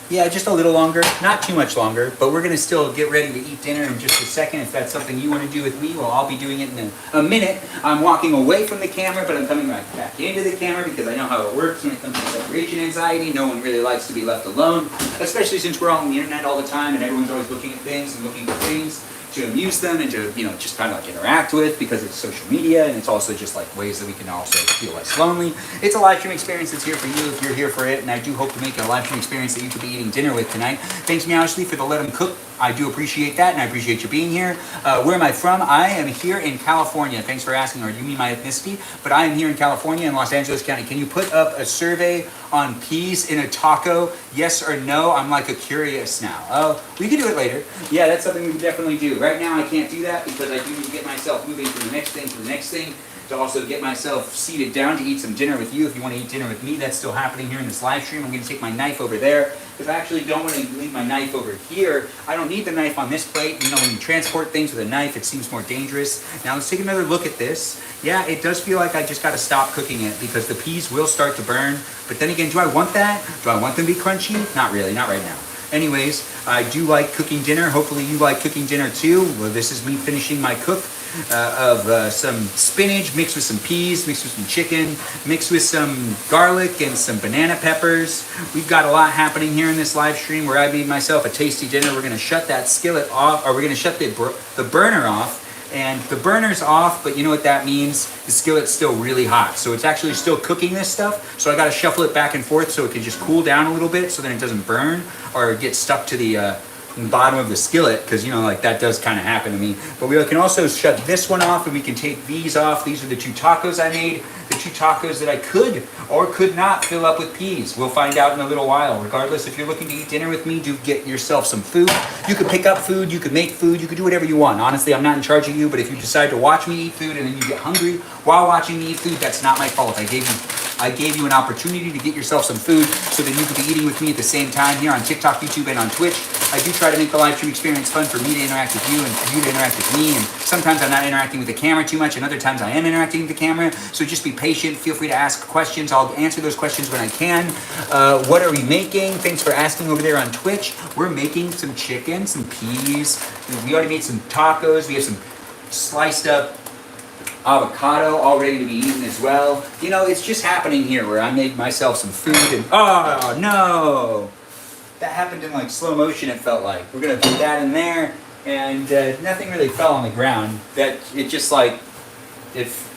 Yeah, just a little longer, not too much longer, but we're gonna still get ready to eat dinner in just a second. If that's something you wanna do with me, well, I'll be doing it in a minute. I'm walking away from the camera, but I'm coming right back into the camera because I know how it works when it comes to separation anxiety. No one really likes to be left alone, especially since we're all on the internet all the time and everyone's always looking at things and looking for things to amuse them and to, just kind of like interact with, because it's social media, and it's also just like ways that we can also feel less lonely. It's a live stream experience that's here for you if you're here for it, and I do hope to make it a live stream experience that you could be eating dinner with tonight. Thanks, Meowishly, for the Let 'em Cook. I do appreciate that, and I appreciate you being here. Where am I from? I am here in California. Thanks for asking, or do you mean my ethnicity? But I am here in California in Los Angeles County. Can you put up a survey on peas in a taco? Yes or no? I'm like a curious now. Oh, we can do it later. Yeah, that's something we can definitely do. Right now I can't do that because I do need to get myself moving from the next thing to the next thing, to also get myself seated down to eat some dinner with you. If you want to eat dinner with me, that's still happening here in this live stream. I'm going to take my knife over there, because I actually don't want to leave my knife over here. I don't need the knife on this plate. When you transport things with a knife, it seems more dangerous. Now let's take another look at this. Yeah, it does feel like I just got to stop cooking it, because the peas will start to burn. But then again, do I want that? Do I want them to be crunchy? Not really, not right now. Anyways, I do like cooking dinner. Hopefully you like cooking dinner too. Well, this is me finishing my cook of some spinach mixed with some peas, mixed with some chicken, mixed with some garlic and some banana peppers. We've got a lot happening here in this live stream where I made myself a tasty dinner. We're going to shut that skillet off, or we're going to shut the burner off. And the burner's off, but you know what that means? The skillet's still really hot. So it's actually still cooking this stuff. So I gotta shuffle it back and forth so it can just cool down a little bit, so then it doesn't burn or get stuck to the bottom of the skillet, because that does kind of happen to me. But we can also shut this one off, and we can take these off. These are the 2 tacos I made. The 2 tacos that I could or could not fill up with peas. We'll find out in a little while. Regardless, if you're looking to eat dinner with me, do get yourself some food. You could pick up food, you could make food, you could do whatever you want. Honestly, I'm not in charge of you, but if you decide to watch me eat food and then you get hungry while watching me eat food, that's not my fault. I gave you an opportunity to get yourself some food so that you could be eating with me at the same time here on TikTok, YouTube, and on Twitch. I do try to make the live stream experience fun for me to interact with you and for you to interact with me. And sometimes I'm not interacting with the camera too much, and other times I am interacting with the camera. So just be patient. Feel free to ask questions. I'll answer those questions when I can. What are we making? Thanks for asking over there on Twitch. We're making some chicken, some peas. We already made some tacos. We have some sliced up avocado all ready to be eaten as well. It's just happening here where I made myself some food and oh no! That happened in like slow motion, it felt like. We're gonna put that in there, and nothing really fell on the ground. If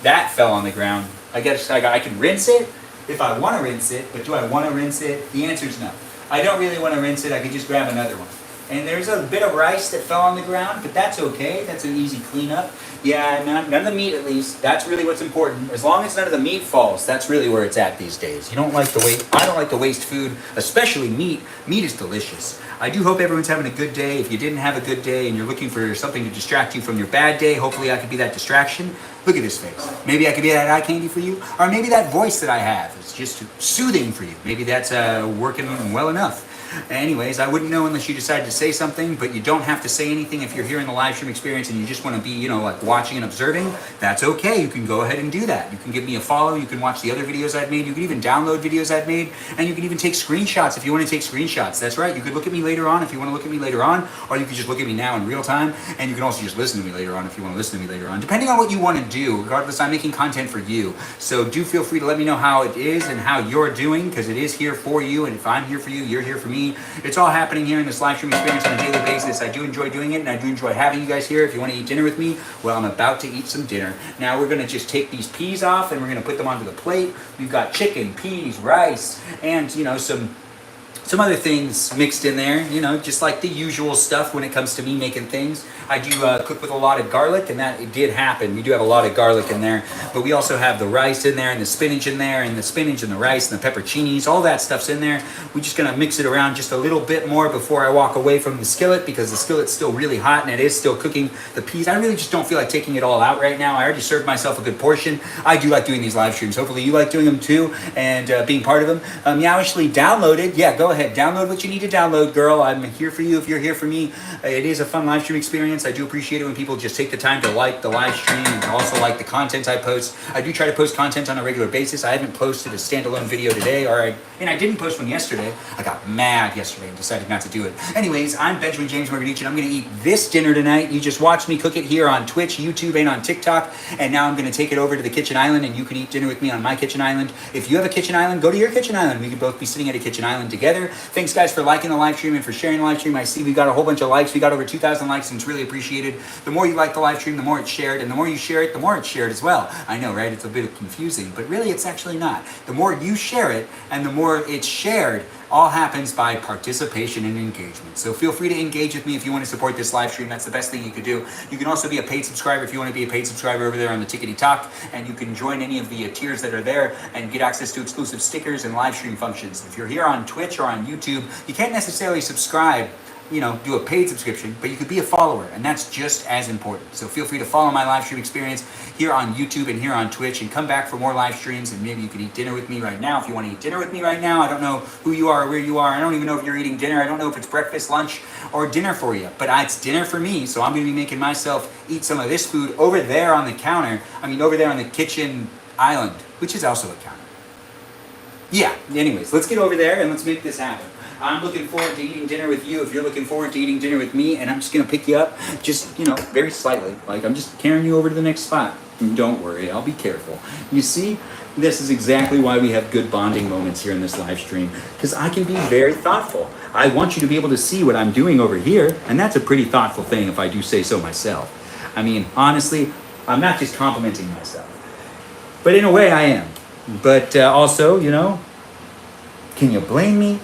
that fell on the ground, I guess I can rinse it if I want to rinse it, but do I want to rinse it? The answer is no. I don't really want to rinse it. I could just grab another one. And there's a bit of rice that fell on the ground, but that's okay. That's an easy cleanup. Yeah, none of the meat at least. That's really what's important. As long as none of the meat falls, that's really where it's at these days. I don't like to waste food, especially meat. Meat is delicious. I do hope everyone's having a good day. If you didn't have a good day and you're looking for something to distract you from your bad day, hopefully I could be that distraction. Look at this face. Maybe I could be that eye candy for you, or maybe that voice that I have is just soothing for you. Maybe that's working well enough. Anyways, I wouldn't know unless you decided to say something, but you don't have to say anything if you're here in the live stream experience and you just want to be, like watching and observing. That's okay. You can go ahead and do that. You can give me a follow. You can watch the other videos I've made. You can even download videos I've made, and you can even take screenshots if you want to take screenshots. That's right. You could look at me later on if you want to look at me later on, or you can just look at me now in real time, and you can also just listen to me later on if you want to listen to me later on. Depending on what you want to do, regardless, I'm making content for you. So do feel free to let me know how it is and how you're doing, because it is here for you, and if I'm here for you, you're here for me. It's all happening here in this live stream experience on a daily basis. I do enjoy doing it, and I do enjoy having you guys here. If you want to eat dinner with me, well, I'm about to eat some dinner. Now we're going to just take these peas off, and we're going to put them onto the plate. We've got chicken, peas, rice, and some other things mixed in there, just like the usual stuff when it comes to me making things. I do cook with a lot of garlic, and that it did happen. We do have a lot of garlic in there, but we also have the rice in there, and the spinach in there, and the spinach and the rice and the pepperoncinis, all that stuff's in there. We're just gonna mix it around just a little bit more before I walk away from the skillet, because the skillet's still really hot and it is still cooking the peas. I really just don't feel like taking it all out right now. I already served myself a good portion. I do like doing these live streams. Hopefully you like doing them too, and being part of them. Meowishly downloaded. Yeah, go ahead. Download what you need to download, girl. I'm here for you if you're here for me. It is a fun live stream experience. I do appreciate it when people just take the time to like the live stream and also like the content I post. I do try to post content on a regular basis. I haven't posted a standalone video today, and I didn't post one yesterday. I got mad yesterday and decided not to do it. Anyways, I'm Benjamin James Magrdichian. I'm going to eat this dinner tonight. You just watched me cook it here on Twitch, YouTube, and on TikTok, and now I'm going to take it over to the kitchen island, and you can eat dinner with me on my kitchen island. If you have a kitchen island, go to your kitchen island. We can both be sitting at a kitchen island together. together. Thanks guys for liking the live stream and for sharing the live stream. I see we got a whole bunch of likes. We got over 2,000 likes, and it's really appreciated. The more you like the live stream, the more it's shared, and the more you share it, the more it's shared as well. I know, right? It's a bit confusing, but really it's actually not. The more you share it and the more it's shared, all happens by participation and engagement. So feel free to engage with me if you want to support this live stream. That's the best thing you could do. You can also be a paid subscriber if you want to be a paid subscriber over there on the Tickety Talk, and you can join any of the tiers that are there and get access to exclusive stickers and live stream functions. If you're here on Twitch or on YouTube, you can't necessarily subscribe, do a paid subscription, but you could be a follower, and that's just as important. So feel free to follow my live stream experience here on YouTube and here on Twitch, and come back for more live streams, and maybe you could eat dinner with me right now if you want to eat dinner with me right now. I don't know who you are or where you are. I don't even know if you're eating dinner. I don't know if it's breakfast, lunch, or dinner for you, but it's dinner for me, so I'm going to be making myself eat some of this food over there on the counter. Over there on the kitchen island, which is also a counter. Yeah, anyways, let's get over there and let's make this happen. I'm looking forward to eating dinner with you if you're looking forward to eating dinner with me, and I'm just going to pick you up just, very slightly. Like, I'm just carrying you over to the next spot. Don't worry, I'll be careful. You see, this is exactly why we have good bonding moments here in this live stream, because I can be very thoughtful. I want you to be able to see what I'm doing over here, and that's a pretty thoughtful thing if I do say so myself. Honestly, I'm not just complimenting myself, but in a way I am. But also, can you blame me?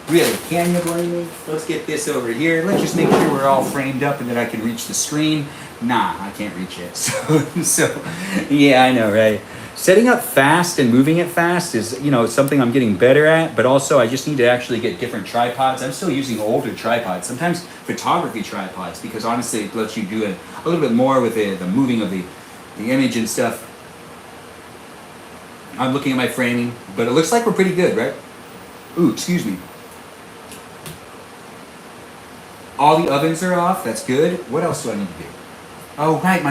Really, can you blame me? Let's get this over here. Let's just make sure we're all framed up and that I can reach the screen. Nah, I can't reach it. So yeah, I know, right? Setting up fast and moving it fast is, something I'm getting better at, but also I just need to actually get different tripods. I'm still using older tripods, sometimes photography tripods, because honestly, it lets you do it a little bit more with the moving of the image and stuff. I'm looking at my framing, but it looks like we're pretty good, right? Ooh, excuse me. All the ovens are off. That's good. What else do I need to do? Oh, right.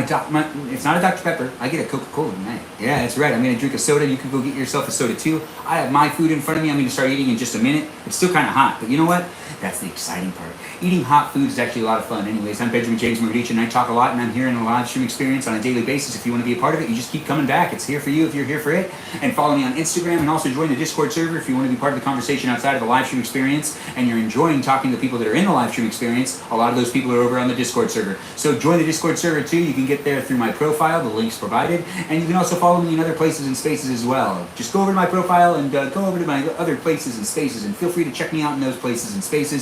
It's not a Dr. Pepper. I get a Coca-Cola tonight. Yeah, that's right. I'm going to drink a soda. You can go get yourself a soda too. I have my food in front of me. I'm going to start eating in just a minute. It's still kind of hot, but you know what? That's the exciting part. Eating hot food is actually a lot of fun. Anyways, I'm Benjamin Magrdichian, and I talk a lot, and I'm here in a live stream experience on a daily basis. If you want to be a part of it, you just keep coming back. It's here for you if you're here for it. And follow me on Instagram, and also join the Discord server if you want to be part of the conversation outside of the live stream experience, and you're enjoying talking to people that are in the live stream experience. A lot of those people are over on the Discord server. So join the Discord server too. You can get there through my profile. The link's provided. And you can also follow me in other places and spaces as well. Just go over to my profile and go over to my other places and spaces, and feel free to check me out in those places and spaces.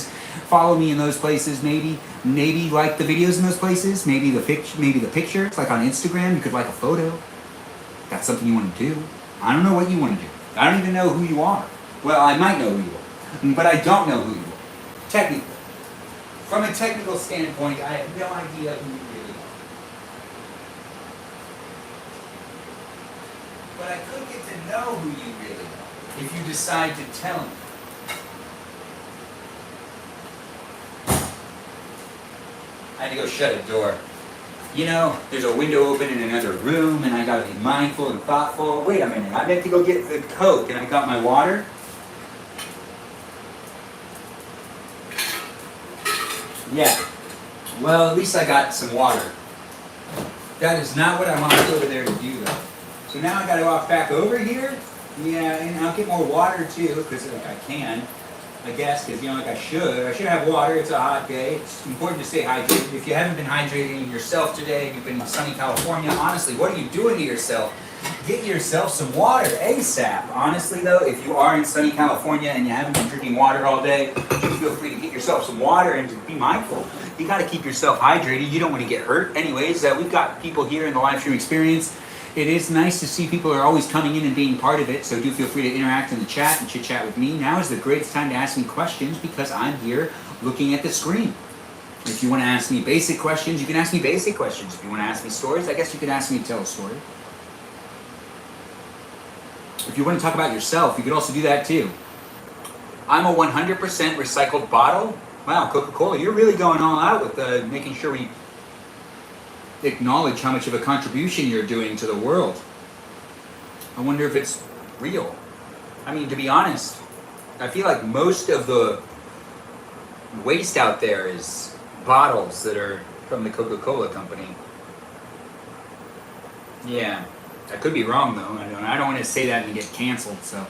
Follow me in those places, maybe like the videos in those places, maybe the pictures, like on Instagram, you could like a photo. That's something you want to do. I don't know what you want to do. I don't even know who you are. Well, I might know who you are, but I don't know who you are. Technically. From a technical standpoint, I have no idea who you really are. But I could get to know who you really are if you decide to tell me. I had to go shut a door. There's a window open in another room, and I gotta be mindful and thoughtful. Wait a minute, I meant to go get the Coke, and I got my water? Yeah. Well, at least I got some water. That is not what I wanted over there to do, though. So now I gotta walk back over here. Yeah, and I'll get more water, too, because I can. I guess, because, I should have water. It's a hot day. It's important to stay hydrated. If you haven't been hydrating yourself today, and you've been in sunny California, honestly, what are you doing to yourself? Get yourself some water ASAP. Honestly, though, if you are in sunny California and you haven't been drinking water all day, feel free to get yourself some water and to be mindful. You got to keep yourself hydrated. You don't want to get hurt. Anyways, we've got people here in the live stream experience. It is nice to see people are always coming in and being part of it, so do feel free to interact in the chat and chit-chat with me. Now is the greatest time to ask me questions because I'm here looking at the screen. If you want to ask me basic questions, you can ask me basic questions. If you want to ask me stories, I guess you could ask me to tell a story. If you want to talk about yourself, you could also do that too. I'm a 100% recycled bottle. Wow, Coca-Cola, you're really going all out with making sure we acknowledge how much of a contribution you're doing to the world. I wonder if it's real. To be honest, I feel like most of the waste out there is bottles that are from the Coca-Cola company. Yeah, I could be wrong though. I don't want to say that and get canceled, so,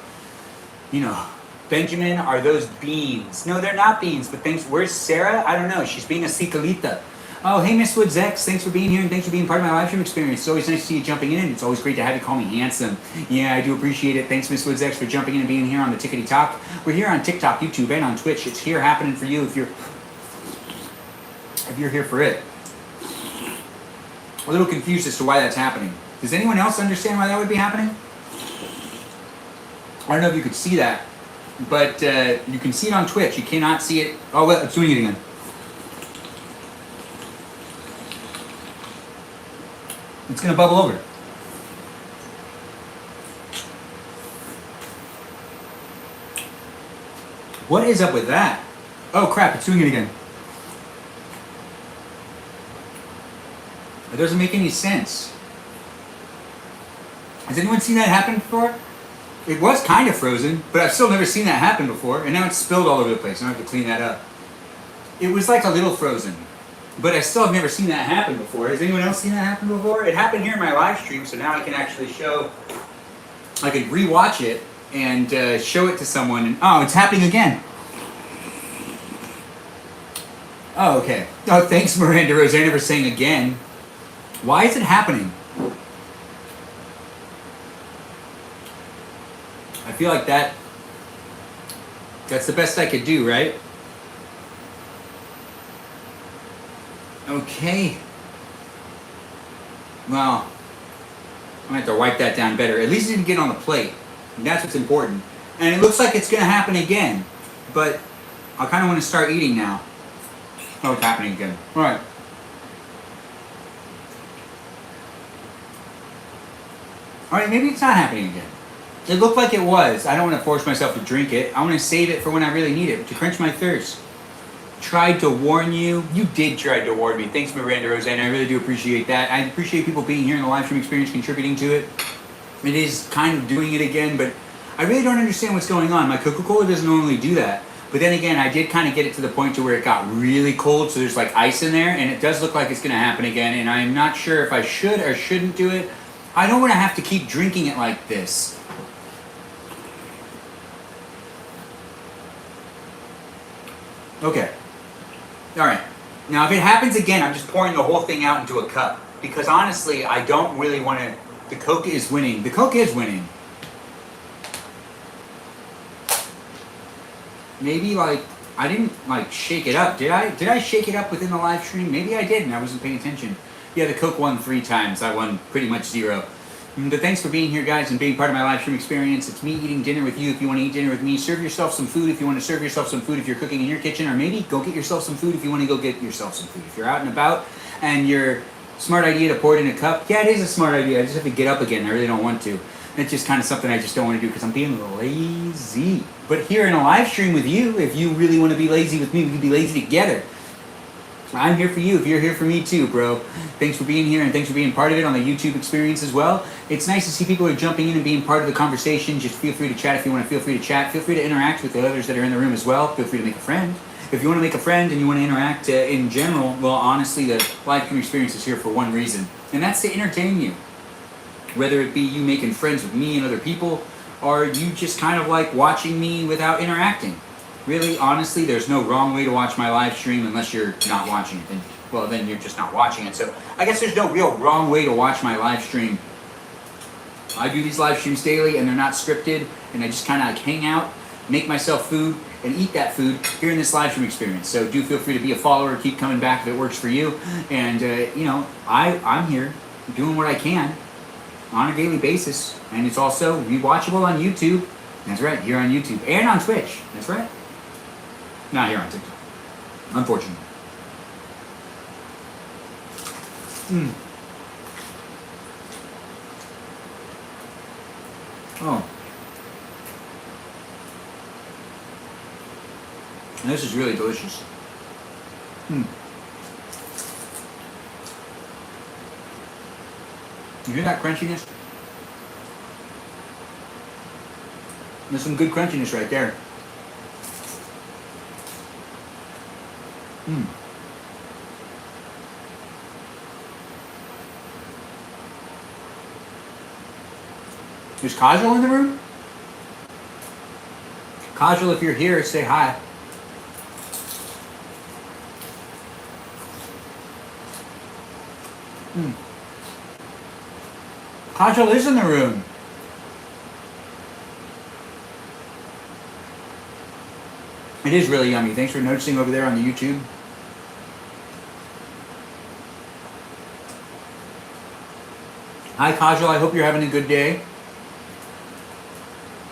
Benjamin, are those beans? No, they're not beans, but thanks. Where's Sarah? I don't know. She's being a cicalita. Oh, hey, Miss Woods X. Thanks for being here and thanks for being part of my live stream experience. It's always nice to see you jumping in. It's always great to have you call me handsome. Yeah, I do appreciate it. Thanks, Miss Woods X, for jumping in and being here on the Tickety Talk. We're here on TikTok, YouTube, and on Twitch. It's here happening for you if you're here for it. A little confused as to why that's happening. Does anyone else understand why that would be happening? I don't know if you could see that, but you can see it on Twitch. You cannot see it. Oh, well, it's doing it again. It's going to bubble over. What is up with that? Oh crap, it's doing it again. It doesn't make any sense. Has anyone seen that happen before? It was kind of frozen, but I've still never seen that happen before, and now it's spilled all over the place. Now I have to clean that up. It was like a little frozen, but I still have never seen that happen before. Has anyone else seen that happen before? It happened here in my live stream, so now I can actually show, I could rewatch it and show it to someone, and oh, it's happening again. Oh, okay. Oh, thanks, Miranda Rosanna, for saying again. Why is it happening? I feel like that's the best I could do, right? Okay. Well, I'm gonna have to wipe that down better. At least it didn't get on the plate. And that's what's important. And it looks like it's gonna happen again. But I kinda wanna start eating now. Oh, it's happening again. Alright. Alright, maybe it's not happening again. It looked like it was. I don't want to force myself to drink it. I want to save it for when I really need it, to quench my thirst. Tried to warn you. You did try to warn me. Thanks, Miranda Rosanna. I really do appreciate that. I appreciate people being here in the live stream experience, contributing to it. It is kind of doing it again, but I really don't understand what's going on. My Coca-Cola doesn't normally do that. But then again, I did kind of get it to the point to where it got really cold, so there's like ice in there, and it does look like it's going to happen again, and I'm not sure if I should or shouldn't do it. I don't want to have to keep drinking it like this. Okay. Alright. Now, if it happens again, I'm just pouring the whole thing out into a cup. Because honestly, I don't really want to... The Coke is winning. The Coke is winning. Maybe, like, I didn't, like, shake it up. Did I? Did I shake it up within the live stream? Maybe I did, and I wasn't paying attention. Yeah, the Coke won 3 times. I won pretty much 0. But thanks for being here, guys, and being part of my live stream experience. It's me eating dinner with you if you want to eat dinner with me. Serve yourself some food if you want to serve yourself some food if you're cooking in your kitchen, or maybe go get yourself some food if you want to go get yourself some food. If you're out and about and you're smart idea to pour it in a cup, yeah, it is a smart idea. I just have to get up again. I really don't want to. It's just kind of something I just don't want to do because I'm being lazy. But here in a live stream with you, if you really want to be lazy with me, we can be lazy together. I'm here for you if you're here for me too, bro. Thanks for being here and thanks for being part of it on the YouTube experience as well. It's nice to see people who are jumping in and being part of the conversation. Just feel free to chat if you want to. Feel free to chat. Feel free to interact with the others that are in the room as well. Feel free to make a friend. If you want to make a friend and you want to interact in general, well, honestly, the live stream experience is here for one reason, and that's to entertain you. Whether it be you making friends with me and other people, or you just kind of like watching me without interacting. Really, honestly, there's no wrong way to watch my live stream unless you're not watching it. Then you're just not watching it. So I guess there's no real wrong way to watch my live stream. I do these live streams daily, and they're not scripted, and I just kind of like hang out, make myself food, and eat that food here in this live stream experience. So do feel free to be a follower, keep coming back if it works for you. And, you know, I'm here doing what I can on a daily basis, and it's also rewatchable on YouTube. That's right, here on YouTube, and on Twitch. That's right. Not here on TikTok, unfortunately. Oh. This is really delicious. You hear that crunchiness? There's some good crunchiness right there. Is Kajal in the room? Kajal, if you're here, say hi. Kajal is in the room. It is really yummy. Thanks for noticing over there on the YouTube. Hi, Kajal. I hope you're having a good day.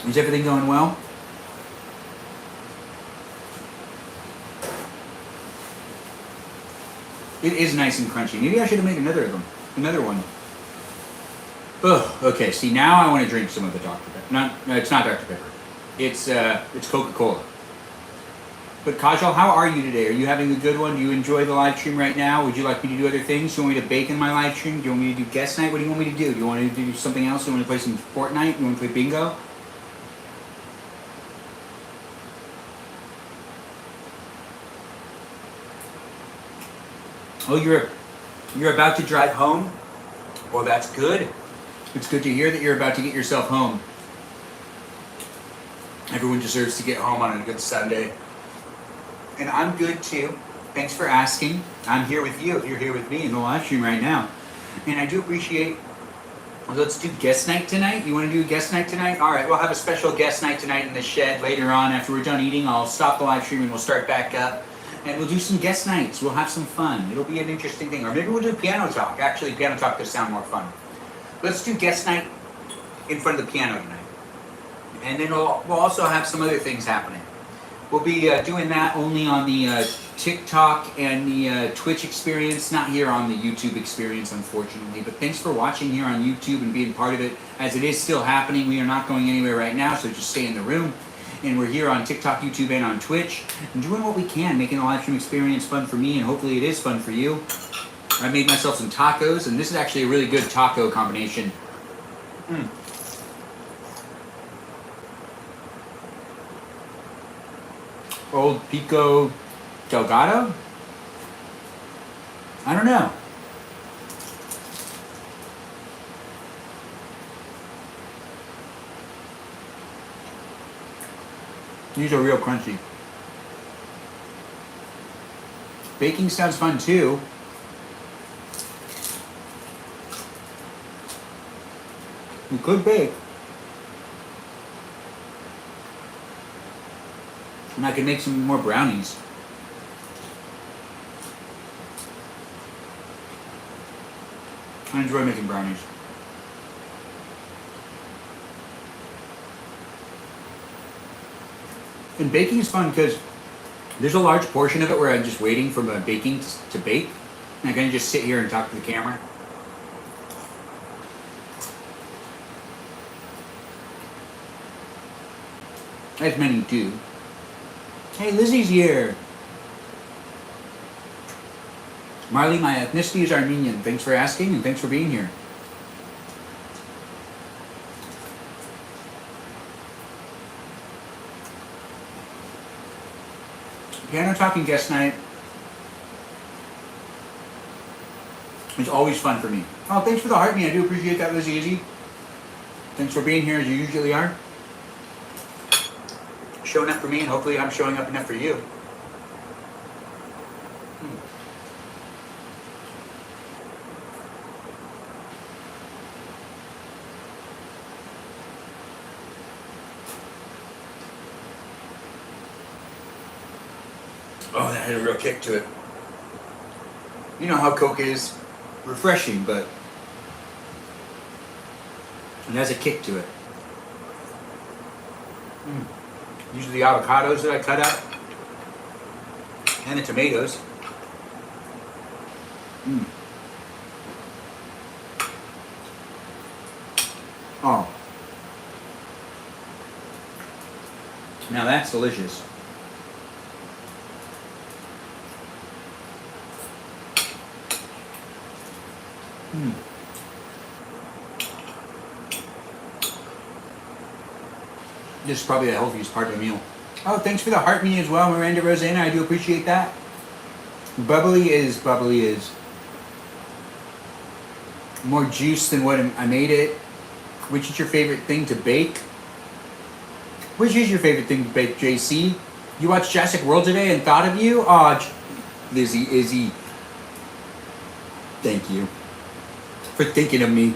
Is everything going well? It is nice and crunchy. Maybe I should have made another of them. Another one. Ugh, okay, see, now I want to drink some of the Dr. Pepper. No, it's not Dr. Pepper. It's Coca-Cola. But Kajal, how are you today? Are you having a good one? Do you enjoy the live stream right now? Would you like me to do other things? Do you want me to bake in my live stream? Do you want me to do guest night? What do you want me to do? Do you want me to do something else? Do you want to play some Fortnite? Do you want to play bingo? Oh, you're about to drive home? Well, that's good. It's good to hear that you're about to get yourself home. Everyone deserves to get home on a good Sunday. And I'm good too. Thanks for asking. I'm here with you if you're here with me in the live stream right now. And I do appreciate. Well, let's do guest night tonight. You want to do a guest night tonight? All right, we'll have a special guest night tonight in the shed later on. After we're done eating, I'll stop the live stream and we'll start back up. And we'll do some guest nights. We'll have some fun. It'll be an interesting thing. Or maybe we'll do piano talk. Actually, piano talk does sound more fun. Let's do guest night in front of the piano tonight. And then we'll also have some other things happening. We'll be doing that only on the TikTok and the Twitch experience, not here on the YouTube experience, unfortunately. But thanks for watching here on YouTube and being part of it. As it is still happening, we are not going anywhere right now, so just stay in the room. And we're here on TikTok, YouTube, and on Twitch, and doing what we can, making the live stream experience fun for me, and hopefully it is fun for you. I made myself some tacos, and this is actually a really good taco combination. Old Pico Delgado? I don't know. These are real crunchy. Baking sounds fun too. We could bake. And I could make some more brownies. I enjoy making brownies. And baking is fun because there's a large portion of it where I'm just waiting for my baking to bake. And I can just sit here and talk to the camera. As many do. Hey, Lizzie's here. Marley, my ethnicity is Armenian. Thanks for asking and thanks for being here. Piano talking guest night is always fun for me. Oh, thanks for the heart me. I do appreciate that, Lizzie Izzy. Thanks for being here as you usually are. Showing up for me, and hopefully I'm showing up enough for you. Oh, that had a real kick to it. You know how Coke is refreshing, but it has a kick to it. These are the avocados that I cut up, and the tomatoes. Oh, now that's delicious. This is probably the healthiest part of the meal. Oh, thanks for the heart me as well, Miranda Rosanna. I do appreciate that. Bubbly is more juice than what I made it. Which is your favorite thing to bake? Which is your favorite thing to bake, JC? You watched Jurassic World today and thought of you? Oh, Lizzie, Izzy. Thank you for thinking of me.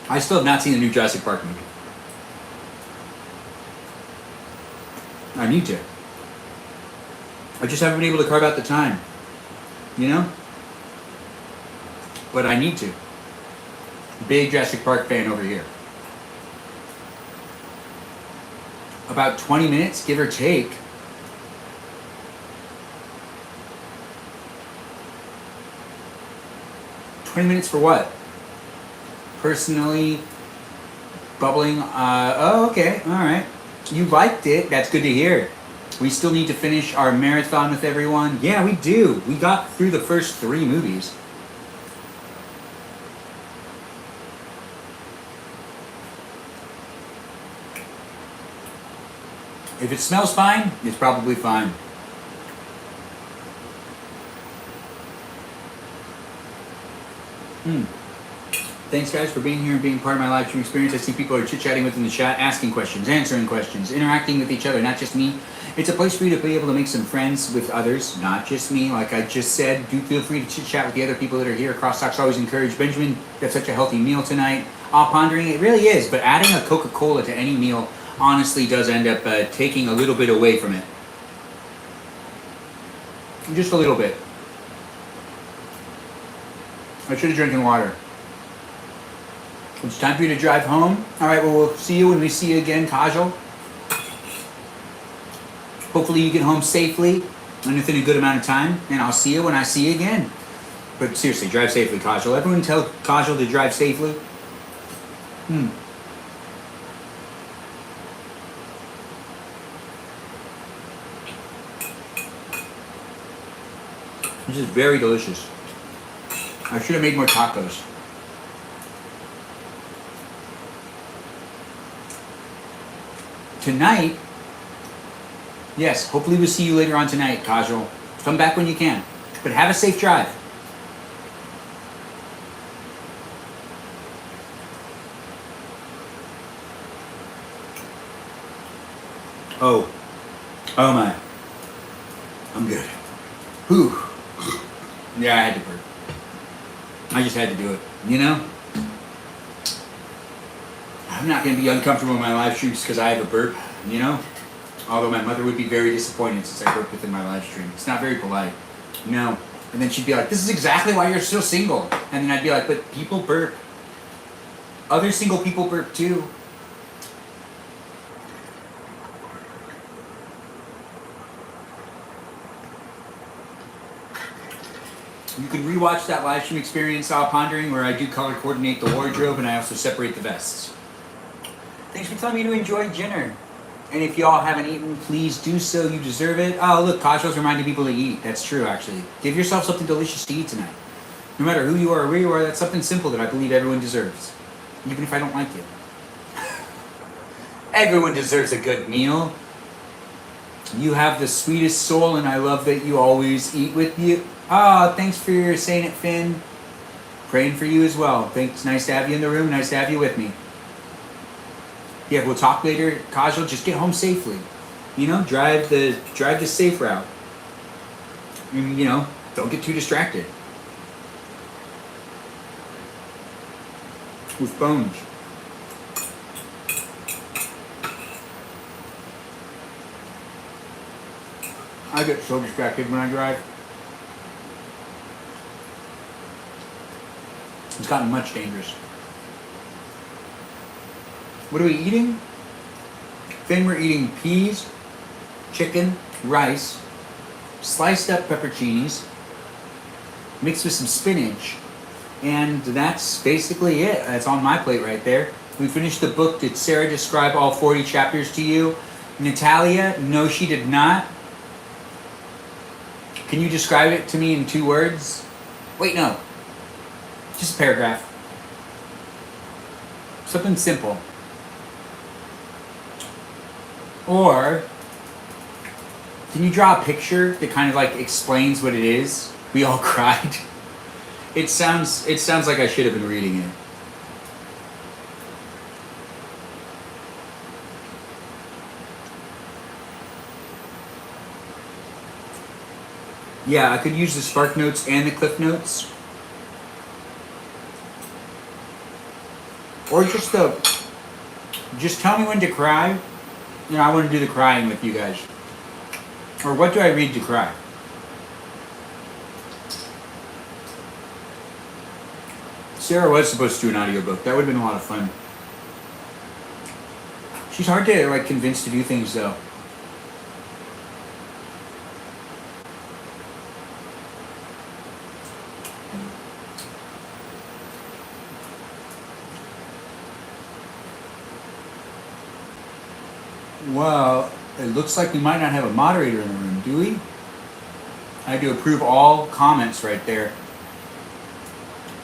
I still have not seen the new Jurassic Park movie. I need to. I just haven't been able to carve out the time. You know? But I need to. Big Jurassic Park fan over here. About 20 minutes, give or take. $20 for what? Personally, bubbling. Oh, okay. All right. You liked it. That's good to hear. We still need to finish our marathon with everyone. Yeah, we do. We got through the first 3 movies. If it smells fine, it's probably fine. Thanks guys for being here and being part of my live stream experience. I see people are chit-chatting within the chat, asking questions, answering questions, interacting with each other, not just me. It's a place for you to be able to make some friends with others, not just me. Like I just said, do feel free to chit-chat with the other people that are here. Crosstalk's always encouraged. Benjamin, that's such a healthy meal tonight. Pondering, it really is, but adding a Coca-Cola to any meal honestly does end up taking a little bit away from it. Just a little bit. I should have drinking water. It's time for you to drive home. All right, well, we'll see you when we see you again, Kajal. Hopefully you get home safely and within a good amount of time, and I'll see you when I see you again. But seriously, drive safely, Kajal. Everyone tell Kajal to drive safely. This is very delicious. I should have made more tacos. Tonight, yes, hopefully we'll see you later on tonight, Kajal. Come back when you can. But have a safe drive. Oh my. I'm good. Whew. Yeah, I had to burp. I just had to do it, you know? I'm not going to be uncomfortable in my live streams because I have a burp, you know? Although my mother would be very disappointed since I burped within my live stream. It's not very polite. No. And then she'd be like, this is exactly why you're still single. And then I'd be like, but people burp. Other single people burp too. You can rewatch that live stream experience, Pondering, where I do color coordinate the wardrobe and I also separate the vests. Thanks for telling me to enjoy dinner. And if y'all haven't eaten, please do so. You deserve it. Oh, look, Kajal's reminding people to eat. That's true, actually. Give yourself something delicious to eat tonight. No matter who you are or where you are, that's something simple that I believe everyone deserves. Even if I don't like it. Everyone deserves a good meal. You have the sweetest soul, and I love that you always eat with you. Oh, thanks for saying it, Finn. Praying for you as well. Thanks. Nice to have you in the room. Nice to have you with me. Yeah, we'll talk later. Kajal, just get home safely. You know, drive the safe route. And, you know, don't get too distracted. With bones. I get so distracted when I drive. It's gotten much dangerous. What are we eating? Then we're eating peas, chicken, rice, sliced up pepperoncinis, mixed with some spinach, and that's basically it. That's on my plate right there. We finished the book. Did Sarah describe all 40 chapters to you? Natalia, no, she did not. Can you describe it to me in 2 words? Wait, no. Just a paragraph. Something simple. Or, can you draw a picture that kind of like explains what it is? We all cried. It sounds like I should have been reading it. Yeah, I could use the Spark Notes and the Cliff Notes. Or just tell me when to cry. You know, I want to do the crying with you guys. Or what do I read to cry? Sarah was supposed to do an audiobook. That would have been a lot of fun. She's hard to like convince to do things though. Well, it looks like we might not have a moderator in the room, do we? I had to approve all comments right there.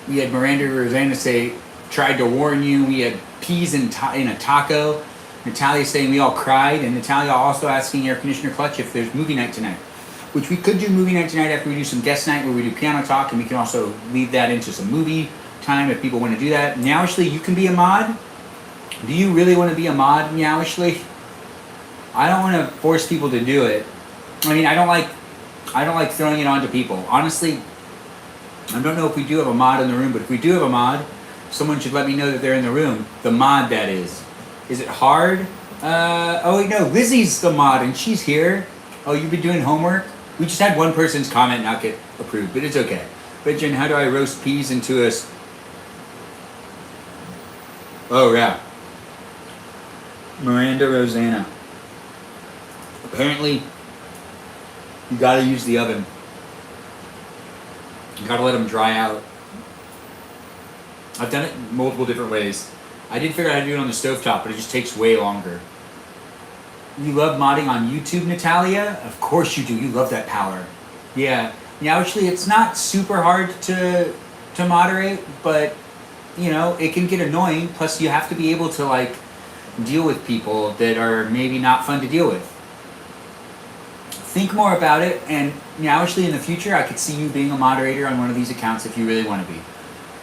We had Miranda Rosanna say, tried to warn you. We had peas in a taco. Natalia saying we all cried. And Natalia also asking Air Conditioner Clutch if there's movie night tonight. Which we could do movie night tonight after we do some guest night where we do piano talk. And we can also lead that into some movie time if people want to do that. Meowishly, you can be a mod. Do you really want to be a mod, Meowishly? I don't want to force people to do it. I mean, I don't like throwing it onto people. Honestly, I don't know if we do have a mod in the room, but if we do have a mod, someone should let me know that they're in the room. The mod, that is. Is it hard? Oh wait, no, Lizzie's the mod and she's here. Oh, you've been doing homework? We just had one person's comment not get approved, but it's okay. But Jen, how do I roast peas into a... Oh, yeah. Miranda Rosanna. Apparently, you gotta use the oven. You gotta let them dry out. I've done it multiple different ways. I did figure out how to do it on the stovetop, but it just takes way longer. You love modding on YouTube, Natalia? Of course you do. You love that power. Yeah. Now, actually, it's not super hard to moderate, but, you know, it can get annoying. Plus, you have to be able to, like, deal with people that are maybe not fun to deal with. Think more about it, and Meowishly, in the future, I could see you being a moderator on one of these accounts if you really want to be.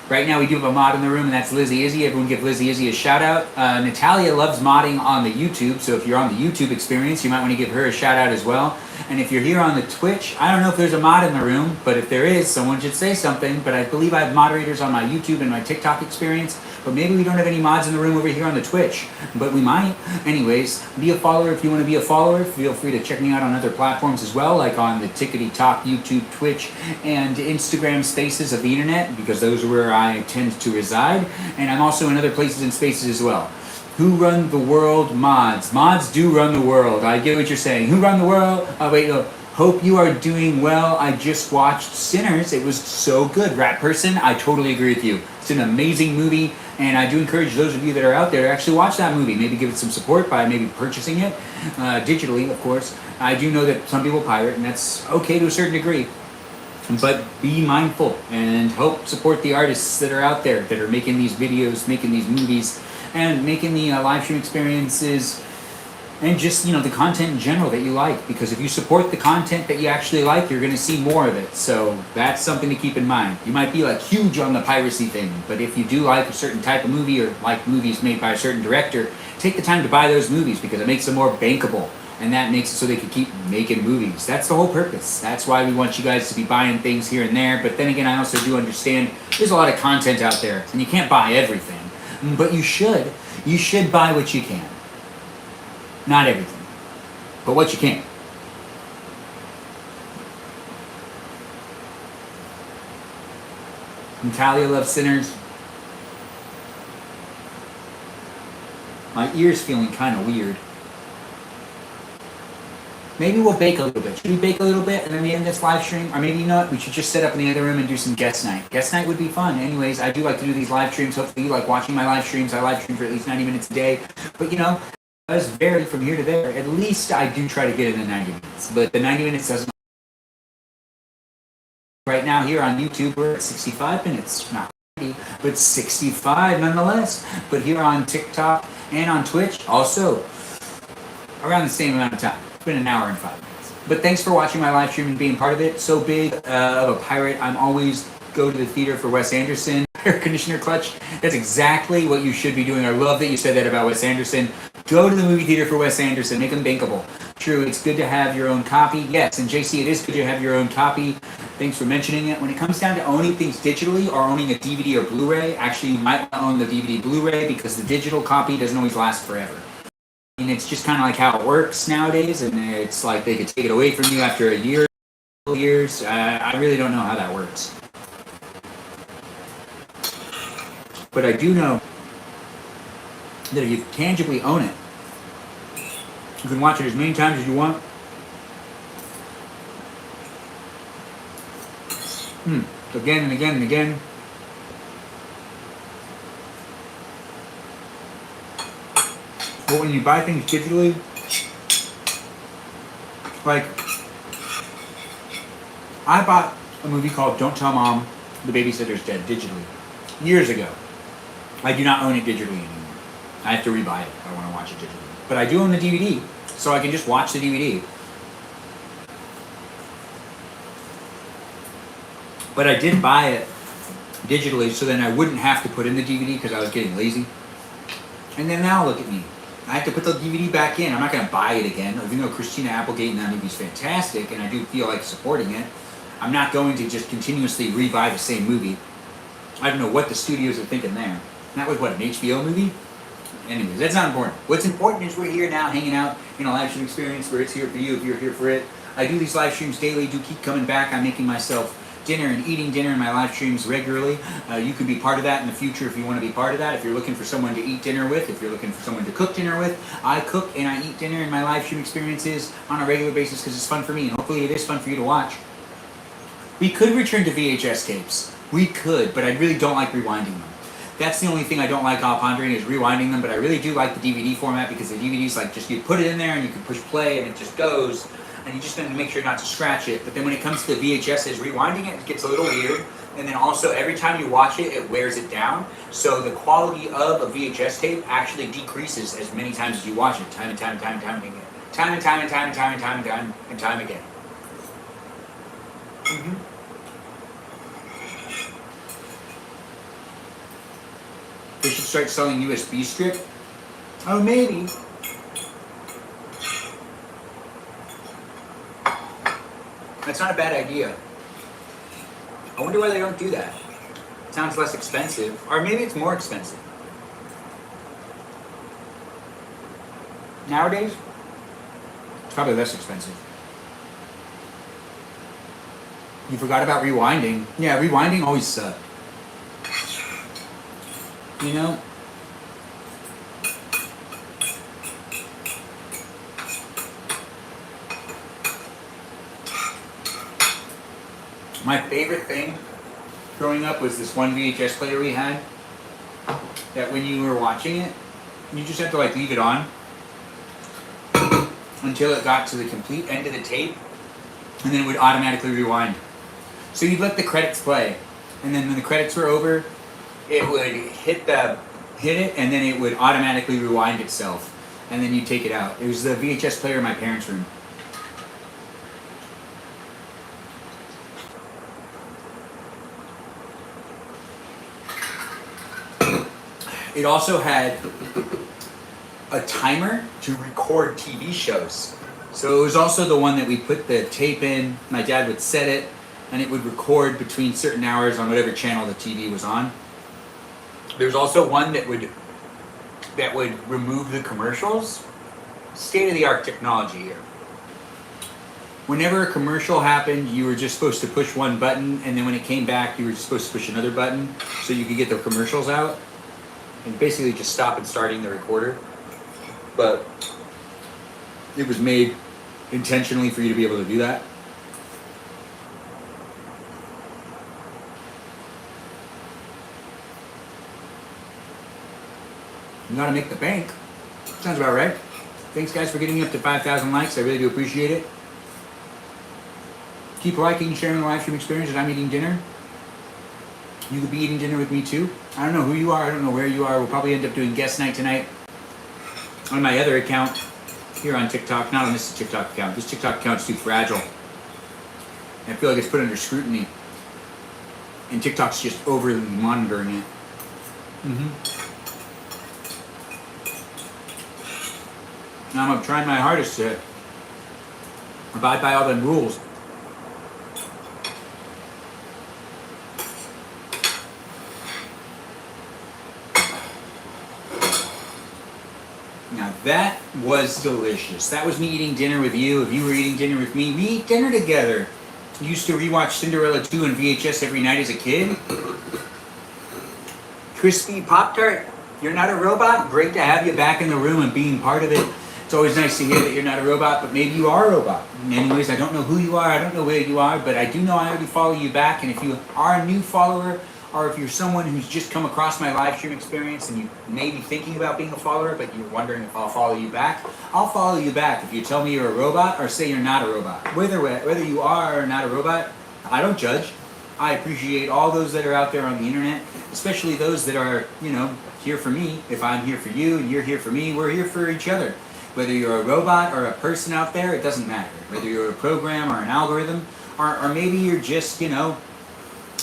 Right now, we do have a mod in the room, and that's Lizzie Izzy. Everyone give Lizzie Izzy a shout out. Natalia loves modding on the YouTube, so if you're on the YouTube experience, you might want to give her a shout out as well. And if you're here on the Twitch, I don't know if there's a mod in the room, but if there is, someone should say something. But I believe I have moderators on my YouTube and my TikTok experience, but maybe we don't have any mods in the room over here on the Twitch, but we might. Anyways, be a follower if you want to be a follower. Feel free to check me out on other platforms as well, like on the Tickety Talk, YouTube, Twitch, and Instagram spaces of the internet, because those are where I tend to reside. And I'm also in other places and spaces as well. Who run the world? Mods. Mods do run the world. I get what you're saying. Who run the world? Oh, wait, no. Hope you are doing well. I just watched Sinners. It was so good. Rat Person, I totally agree with you. It's an amazing movie, and I do encourage those of you that are out there to actually watch that movie. Maybe give it some support by maybe purchasing it, digitally, of course. I do know that some people pirate, and that's okay to a certain degree. But be mindful and help support the artists that are out there that are making these videos, making these movies, and making the live stream experiences, and just, you know, the content in general that you like. Because if you support the content that you actually like, you're going to see more of it. So that's something to keep in mind. You might be like huge on the piracy thing, but if you do like a certain type of movie or like movies made by a certain director, take the time to buy those movies because it makes them more bankable. And that makes it so they can keep making movies. That's the whole purpose. That's why we want you guys to be buying things here and there. But then again, I also do understand there's a lot of content out there, and you can't buy everything. But you should. You should buy what you can. Not everything, but what you can. Natalia loves Sinners. My ear's feeling kind of weird. Maybe we'll bake a little bit. Should we bake a little bit and then we end this live stream? Or maybe not. We should just set up in the other room and do some guest night. Guest night would be fun. Anyways, I do like to do these live streams. Hopefully you like watching my live streams. I live stream for at least 90 minutes a day. But you know, it does vary from here to there. At least I do try to get in the 90 minutes. But the 90 minutes doesn't. Right now here on YouTube, we're at 65 minutes. Not 90, but 65 nonetheless. But here on TikTok and on Twitch, also around the same amount of time. It's been an hour and 5 minutes. But thanks for watching my live stream and being part of it. So big of a pirate. I'm always go to the theater for Wes Anderson. Air Conditioner Clutch. That's exactly what you should be doing. I love that you said that about Wes Anderson. Go to the movie theater for Wes Anderson. Make him bankable. True, it's good to have your own copy. Yes, and JC, it is good to have your own copy. Thanks for mentioning it. When it comes down to owning things digitally or owning a DVD or Blu-ray, actually you might want to own the DVD Blu-ray because the digital copy doesn't always last forever. And it's just kind of like how it works nowadays, and it's like they could take it away from you after a year, 2 years. I really don't know how that works. But I do know that if you tangibly own it, you can watch it as many times as you want. Again and again and again. But when you buy things digitally, like, I bought a movie called Don't Tell Mom the Babysitter's Dead digitally years ago. I do not own it digitally anymore. I have to rebuy it if I want to watch it digitally. But I do own the DVD, so I can just watch the DVD. But I did buy it digitally so then I wouldn't have to put in the DVD because I was getting lazy. And then now look at me. I have to put the DVD back in. I'm not going to buy it again. Even though Christina Applegate in that movie is fantastic and I do feel like supporting it, I'm not going to just continuously rebuy the same movie. I don't know what the studios are thinking there. And that was, what, an HBO movie? Anyways, that's not important. What's important is we're here now hanging out in a live stream experience where it's here for you if you're here for it. I do these live streams daily. Do keep coming back. I'm making myself dinner and eating dinner in my live streams regularly. You can be part of that in the future if you want to be part of that. If you're looking for someone to eat dinner with, if you're looking for someone to cook dinner with, I cook and I eat dinner in my live stream experiences on a regular basis because it's fun for me and hopefully it is fun for you to watch. We could return to VHS tapes. We could, but I really don't like rewinding them. That's the only thing I don't like while pondering is rewinding them, but I really do like the DVD format because the DVD's like just you put it in there and you can push play and it just goes and you just have to make sure not to scratch it. But then when it comes to VHSs, rewinding it gets a little weird. And then also every time you watch it, it wears it down. So the quality of a VHS tape actually decreases as many times as you watch it, time and time and time and time again. Time and time and time and time and time and time and time again. They should start selling USB strip. Oh, maybe. That's not a bad idea. I wonder why they don't do that. It sounds less expensive. Or maybe it's more expensive. Nowadays, it's probably less expensive. You forgot about rewinding. Yeah, rewinding always sucked. You know? My favorite thing growing up was this one VHS player we had that when you were watching it, you just had to like leave it on until it got to the complete end of the tape and then it would automatically rewind. So you'd let the credits play and then when the credits were over, it would hit it and then it would automatically rewind itself and then you take it out. It was the VHS player in my parents' room. It also had a timer to record TV shows. So it was also the one that we put the tape in, my dad would set it, and it would record between certain hours on whatever channel the TV was on. There's also one that would remove the commercials. State-of-the-art technology here. Whenever a commercial happened, you were just supposed to push one button, and then when it came back, you were just supposed to push another button so you could get the commercials out. And basically just stop and starting the recorder. But it was made intentionally for you to be able to do that. You gotta make the bank. Sounds about right. Thanks guys for getting me up to 5,000 likes. I really do appreciate it. Keep liking and sharing the live stream experience as I'm eating dinner. You could be eating dinner with me too. I don't know who you are. I don't know where you are. We'll probably end up doing guest night tonight on my other account here on TikTok. Not on this TikTok account. This TikTok account's too fragile. I feel like it's put under scrutiny. And TikTok's just overly monitoring it. Now I'm trying my hardest to Abide by all them rules. Now that was delicious. That was me eating dinner with you. If you were eating dinner with me, we eat dinner together. Used to rewatch Cinderella 2 on VHS every night as a kid. Crispy Pop-Tart, you're not a robot? Great to have you back in the room and being part of it. It's always nice to hear that you're not a robot, but maybe you are a robot. Anyways, I don't know who you are, I don't know where you are, but I do know I already follow you back, and if you are a new follower, or if you're someone who's just come across my live stream experience and you may be thinking about being a follower, but you're wondering if I'll follow you back, I'll follow you back if you tell me you're a robot or say you're not a robot. Whether you are or not a robot, I don't judge. I appreciate all those that are out there on the internet, especially those that are, here for me. If I'm here for you and you're here for me, we're here for each other. Whether you're a robot or a person out there, it doesn't matter. Whether you're a program or an algorithm, or maybe you're just,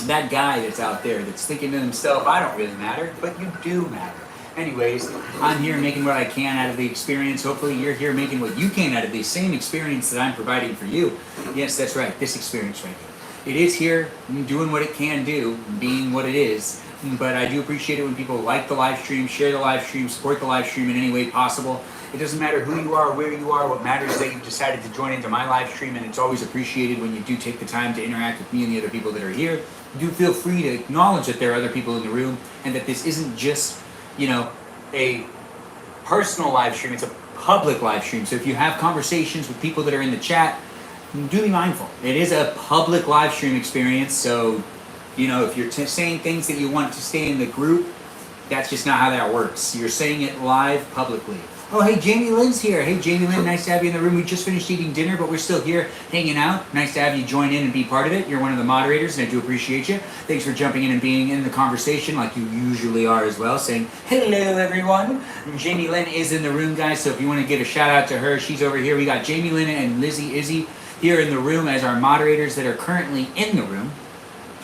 that guy that's out there that's thinking to himself, I don't really matter, but you do matter. Anyways, I'm here making what I can out of the experience. Hopefully you're here making what you can out of the same experience that I'm providing for you. Yes, that's right, this experience right here. It is here, doing what it can do, being what it is. But I do appreciate it when people like the live stream, share the live stream, support the live stream in any way possible. It doesn't matter who you are, where you are, what matters is that you've decided to join into my live stream, and it's always appreciated when you do take the time to interact with me and the other people that are here. Do feel free to acknowledge that there are other people in the room and that this isn't just, a personal live stream, it's a public live stream. So if you have conversations with people that are in the chat, do be mindful. It is a public live stream experience, so if you're saying things that you want to stay in the group, that's just not how that works. You're saying it live publicly. Oh, hey, Jamie Lynn's here. Hey, Jamie Lynn, nice to have you in the room. We just finished eating dinner, but we're still here hanging out. Nice to have you join in and be part of it. You're one of the moderators, and I do appreciate you. Thanks for jumping in and being in the conversation like you usually are as well, saying, hello, everyone. And Jamie Lynn is in the room, guys, so if you want to give a shout-out to her, she's over here. We got Jamie Lynn and Lizzie Izzy here in the room as our moderators that are currently in the room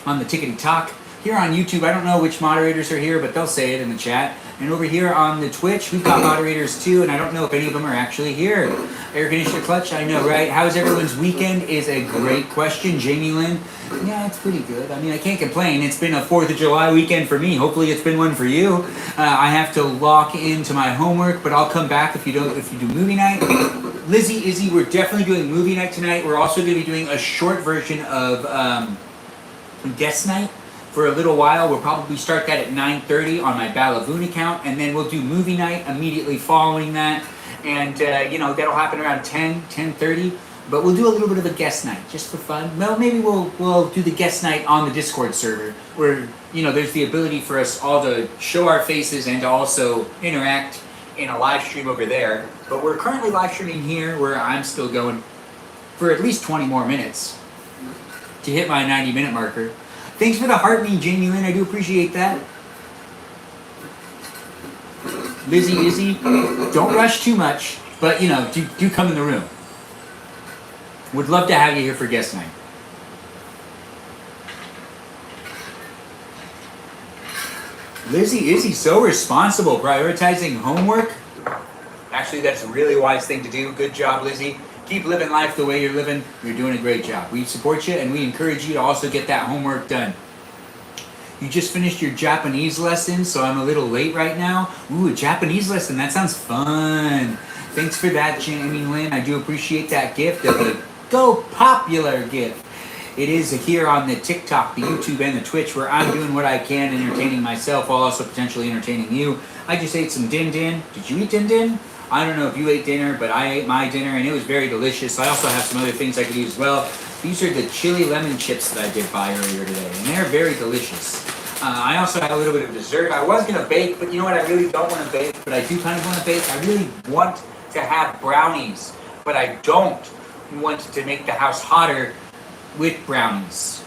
on the Tickety Talk. Here on YouTube, I don't know which moderators are here, but they'll say it in the chat. And over here on the Twitch, we've got moderators too, and I don't know if any of them are actually here. Air conditioner clutch, I know, right? How's everyone's weekend is a great question. Jamie Lynn, yeah, it's pretty good. I mean, I can't complain. It's been a 4th of July weekend for me. Hopefully it's been one for you. I have to lock into my homework, but I'll come back if you do movie night. Lizzie, Izzy, we're definitely doing movie night tonight. We're also going to be doing a short version of guest night. For a little while, we'll probably start that at 9:30 on my Ballavoon account, and then we'll do movie night immediately following that, and that'll happen around 10:30. But we'll do a little bit of a guest night just for fun. Well, maybe we'll do the guest night on the Discord server, where there's the ability for us all to show our faces and to also interact in a live stream over there. But we're currently live streaming here, where I'm still going for at least 20 more minutes to hit my 90-minute marker. Thanks for the heartbeat, Jamie Lynn. I do appreciate that. Lizzie, Izzy, don't rush too much, but do come in the room. Would love to have you here for guest night. Lizzie, Izzy, so responsible, prioritizing homework. Actually, that's a really wise thing to do. Good job, Lizzie. Keep living life the way you're living. You're doing a great job. We support you, and we encourage you to also get that homework done. You just finished your Japanese lesson, so I'm a little late right now. Ooh, a Japanese lesson. That sounds fun. Thanks for that, Jamie Lynn. I do appreciate that gift of a Go Popular gift. It is here on the TikTok, the YouTube, and the Twitch where I'm doing what I can, entertaining myself while also potentially entertaining you. I just ate some din din. Did you eat din din? I don't know if you ate dinner, but I ate my dinner, and it was very delicious. I also have some other things I could use as well. These are the chili lemon chips that I did buy earlier today, and they're very delicious. I also had a little bit of dessert. I was going to bake, but you know what? I really don't want to bake, but I do kind of want to bake. I really want to have brownies, but I don't want to make the house hotter with brownies.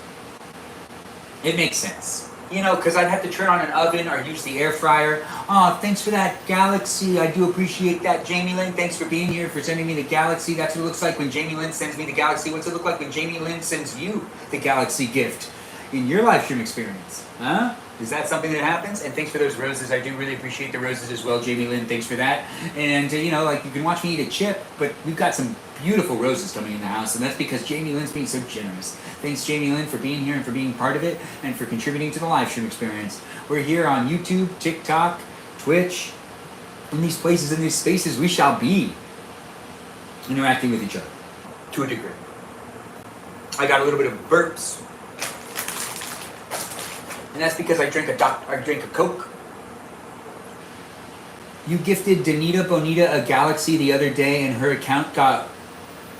It makes sense. Because I'd have to turn on an oven or use the air fryer. Oh, thanks for that, Galaxy. I do appreciate that, Jamie Lynn. Thanks for being here, for sending me the Galaxy. That's what it looks like when Jamie Lynn sends me the Galaxy. What's it look like when Jamie Lynn sends you the Galaxy gift in your live stream experience? Huh? Is that something that happens? And thanks for those roses. I do really appreciate the roses as well, Jamie Lynn. Thanks for that. And you know, like you can watch me eat a chip, but we've got some beautiful roses coming in the house, and that's because Jamie Lynn's being so generous. Thanks, Jamie Lynn, for being here and for being part of it and for contributing to the live stream experience. We're here on YouTube, TikTok, Twitch. In these places, in these spaces, we shall be interacting with each other to a degree. I got a little bit of burps. And that's because I drink a Coke. You gifted Danita Bonita a Galaxy the other day and her account got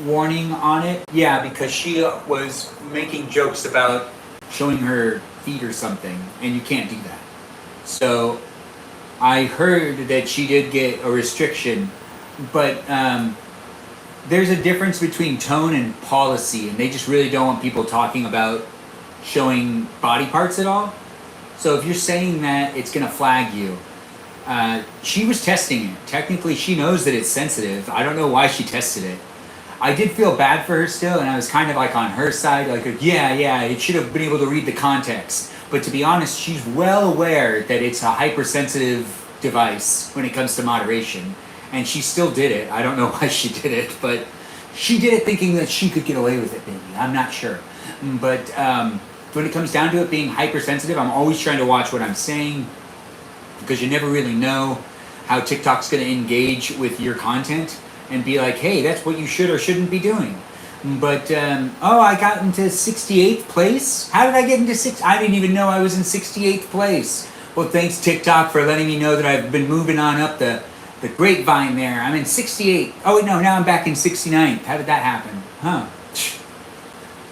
warning on it. Yeah, because she was making jokes about showing her feet or something, and you can't do that. So I heard that she did get a restriction, but there's a difference between tone and policy, and they just really don't want people talking about showing body parts at all. So if you're saying that, it's going to flag you. She was testing it. Technically, she knows that it's sensitive. I don't know why she tested it. I did feel bad for her still, and I was kind of like on her side, like, yeah, it should have been able to read the context. But to be honest, she's well aware that it's a hypersensitive device when it comes to moderation. And she still did it. I don't know why she did it, but she did it thinking that she could get away with it, maybe. I'm not sure. But when it comes down to it being hypersensitive, I'm always trying to watch what I'm saying because you never really know how TikTok's going to engage with your content and be like, hey, that's what you should or shouldn't be doing. But, I got into 68th place? How did I get into I didn't even know I was in 68th place. Well, thanks, TikTok, for letting me know that I've been moving on up the grapevine there. I'm in 68. Oh, wait, no, now I'm back in 69th. How did that happen? Huh.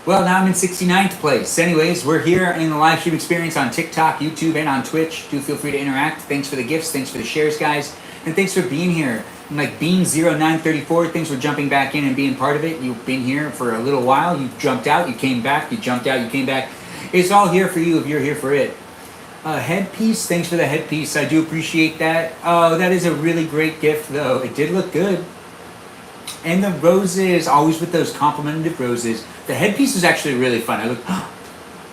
Well, now I'm in 69th place. Anyways, we're here in the live stream experience on TikTok, YouTube, and on Twitch. Do feel free to interact. Thanks for the gifts. Thanks for the shares, guys. And thanks for being here. And like Bean0934, thanks for jumping back in and being part of it. You've been here for a little while. You jumped out. You came back. You jumped out. You came back. It's all here for you if you're here for it. Headpiece. Thanks for the headpiece. I do appreciate that. Oh, that is a really great gift, though. It did look good. And the roses, always with those complimented roses. The headpiece is actually really fun. I look,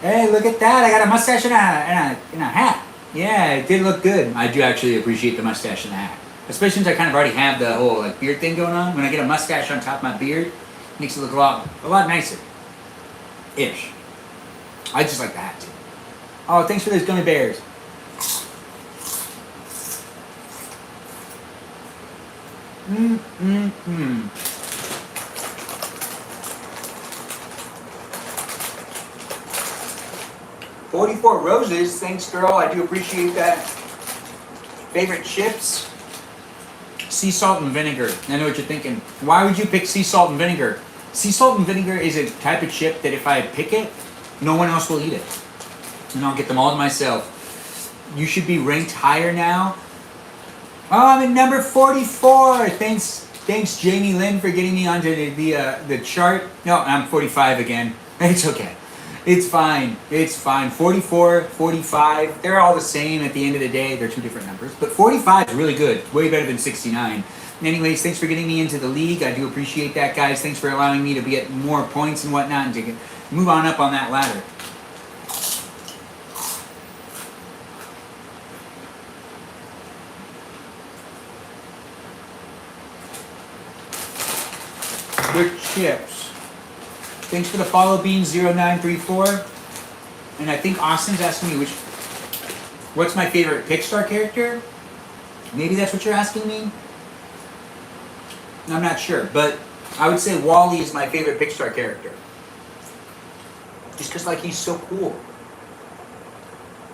hey, look at that. I got a mustache and a hat. Yeah, it did look good. I do actually appreciate the mustache and the hat. Especially since I kind of already have the whole like beard thing going on. When I get a mustache on top of my beard, it makes it look a lot nicer. Ish. I just like the hat too. Oh, thanks for those gummy bears. Mm-mm-mm. 44 roses. Thanks, girl. I do appreciate that. Favorite chips? Sea salt and vinegar. I know what you're thinking. Why would you pick sea salt and vinegar? Sea salt and vinegar is a type of chip that if I pick it, no one else will eat it. And I'll get them all to myself. You should be ranked higher now. Oh, I'm at number 44. Thanks, Jamie Lynn, for getting me onto the chart. No, I'm 45 again. It's okay. It's fine. It's fine. 44, 45, they're all the same at the end of the day. They're two different numbers. But 45 is really good. Way better than 69. Anyways, thanks for getting me into the league. I do appreciate that, guys. Thanks for allowing me to get more points and whatnot and to move on up on that ladder. Good chips. Thanks for the follow, Bean0934. And I think Austin's asking me what's my favorite Pixar character? Maybe that's what you're asking me? I'm not sure, but I would say Wall-E is my favorite Pixar character. Just because, like, he's so cool.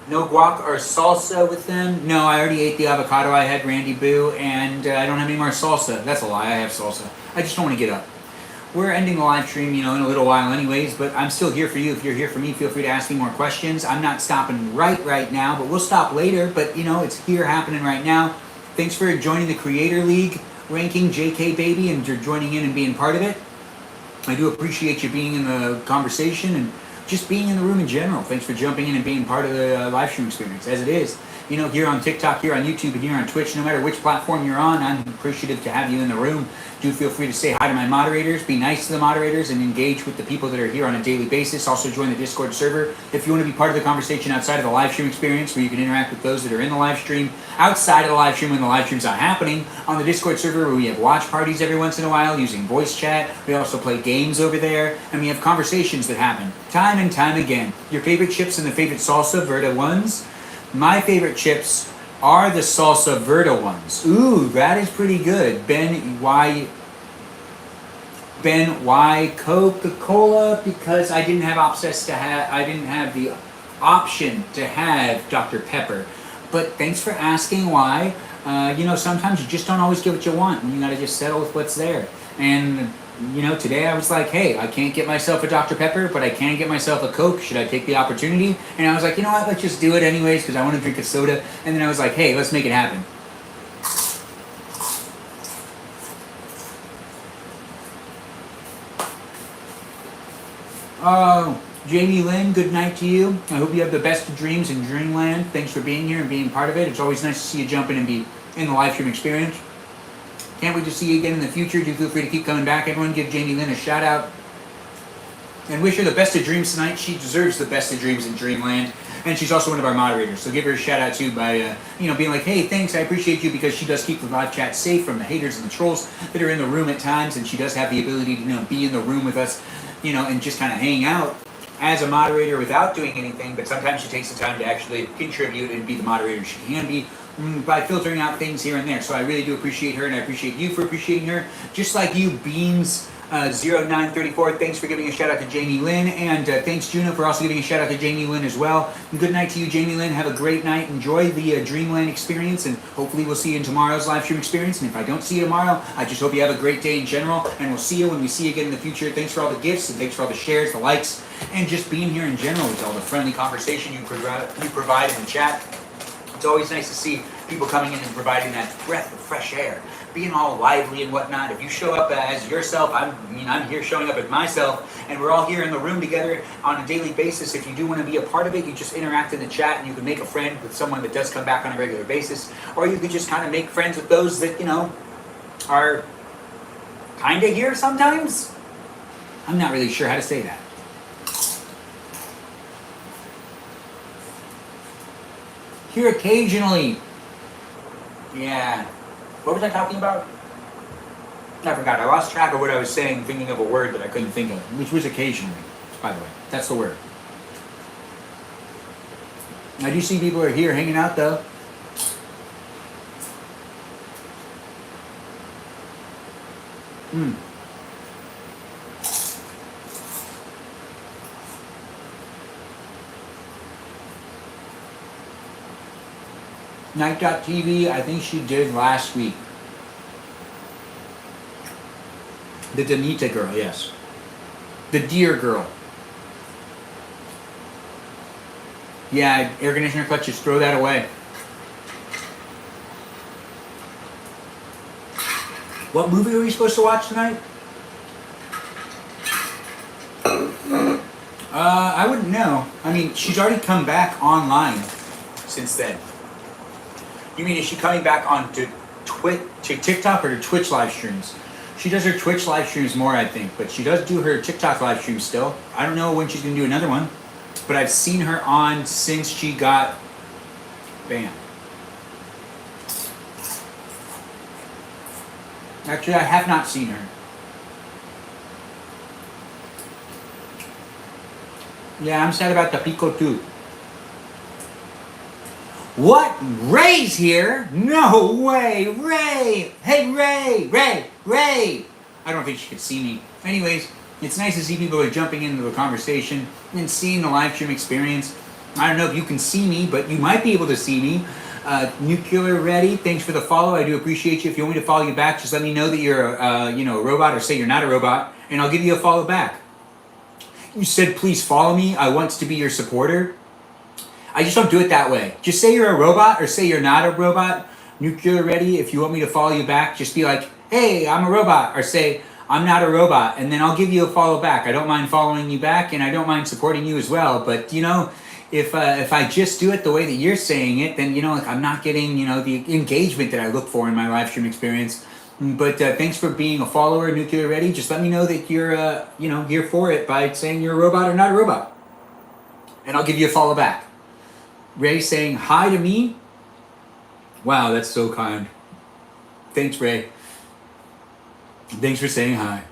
No guac or salsa with them? No, I already ate the avocado. I had Randy Boo, and I don't have any more salsa. That's a lie, I have salsa. I just don't want to get up. We're ending the live stream, in a little while anyways, but I'm still here for you. If you're here for me, feel free to ask me more questions. I'm not stopping right now, but we'll stop later. But, it's here happening right now. Thanks for joining the Creator League ranking, JK Baby, and you're joining in and being part of it. I do appreciate you being in the conversation, and just being in the room in general. Thanks for jumping in and being part of the live stream experience. As it is, here on TikTok, here on YouTube, and here on Twitch, no matter which platform you're on, I'm appreciative to have you in the room. Do feel free to say hi to my moderators, be nice to the moderators, and engage with the people that are here on a daily basis. Also join the Discord server if you want to be part of the conversation outside of the live stream experience, where you can interact with those that are in the live stream, outside of the live stream when the live stream's not happening, on the Discord server where we have watch parties every once in a while using voice chat. We also play games over there, and we have conversations that happen time and time again. Your favorite chips and the favorite salsa verde ones? My favorite chips are the salsa verde ones. Ooh, that is pretty good. Ben Y Coca-Cola, because I didn't have the option to have Dr. Pepper. But thanks for asking why. Sometimes you just don't always get what you want, and you gotta just settle with what's there. And today I was like, hey, I can't get myself a Dr. Pepper, but I can get myself a Coke. Should I take the opportunity? And I was like, you know what, let's just do it anyways, because I want to drink a soda. And then I was like, hey, let's make it happen. Oh, Jamie Lynn, good night to you. I hope you have the best of dreams in Dreamland. Thanks for being here and being part of it. It's always nice to see you jump in and be in the live stream experience. Can't wait to see you again in the future. Do feel free to keep coming back. Everyone give Jamie Lynn a shout out. And wish her the best of dreams tonight. She deserves the best of dreams in Dreamland. And she's also one of our moderators. So give her a shout out too by, being like, hey, thanks, I appreciate you, because she does keep the live chat safe from the haters and the trolls that are in the room at times. And she does have the ability to, be in the room with us, and just kind of hang out as a moderator without doing anything. But sometimes she takes the time to actually contribute and be the moderator she can be, by filtering out things here and there. So I really do appreciate her, and I appreciate you for appreciating her. Just like you, Beans 0934, thanks for giving a shout out to Jamie Lynn, and thanks Juno for also giving a shout out to Jamie Lynn as well. And good night to you, Jamie Lynn. Have a great night. Enjoy the Dreamland experience, and hopefully we'll see you in tomorrow's live stream experience. And if I don't see you tomorrow, I just hope you have a great day in general, and we'll see you when we see you again in the future. Thanks for all the gifts, and thanks for all the shares, the likes, and just being here in general with all the friendly conversation you provide in the chat. It's always nice to see people coming in and providing that breath of fresh air, being all lively and whatnot. If you show up as yourself, I'm here showing up as myself, and we're all here in the room together on a daily basis. If you do want to be a part of it, you just interact in the chat, and you can make a friend with someone that does come back on a regular basis, or you can just kind of make friends with those that, are kind of here sometimes. I'm not really sure how to say that. Here occasionally. Yeah. What was I talking about? I forgot. I lost track of what I was saying, thinking of a word that I couldn't think of, which was occasionally, by the way. That's the word. I do see people are here hanging out, though. Night.tv, I think she did last week. The Danita girl, yes. The deer girl. Yeah, air conditioner clutch, just throw that away. What movie are we supposed to watch tonight? I wouldn't know. I mean, she's already come back online since then. You mean, is she coming back on to TikTok or to Twitch live streams? She does her Twitch live streams more, I think, but she does do her TikTok live streams still. I don't know when she's going to do another one, but I've seen her on since she got banned. Actually, I have not seen her. Yeah, I'm sad about the Pico too. What? Ray's here? No way! Ray! Hey, Ray! I don't think she could see me. Anyways, it's nice to see people are jumping into the conversation and seeing the live stream experience. I don't know if you can see me, but you might be able to see me. Nuclear Ready, thanks for the follow. I do appreciate you. If you want me to follow you back, just let me know that you're a robot, or say you're not a robot, and I'll give you a follow back. You said, please follow me. I want to be your supporter. I just don't do it that way. Just say you're a robot or say you're not a robot. Nuclear Ready, if you want me to follow you back, just be like, hey, I'm a robot. Or say, I'm not a robot, and then I'll give you a follow back. I don't mind following you back, and I don't mind supporting you as well. But if I just do it the way that you're saying it, then like I'm not getting the engagement that I look for in my live stream experience. But thanks for being a follower, Nuclear Ready. Just let me know that you're here for it by saying you're a robot or not a robot, and I'll give you a follow back. Ray saying hi to me. Wow, that's so kind. Thanks, Ray. Thanks for saying hi.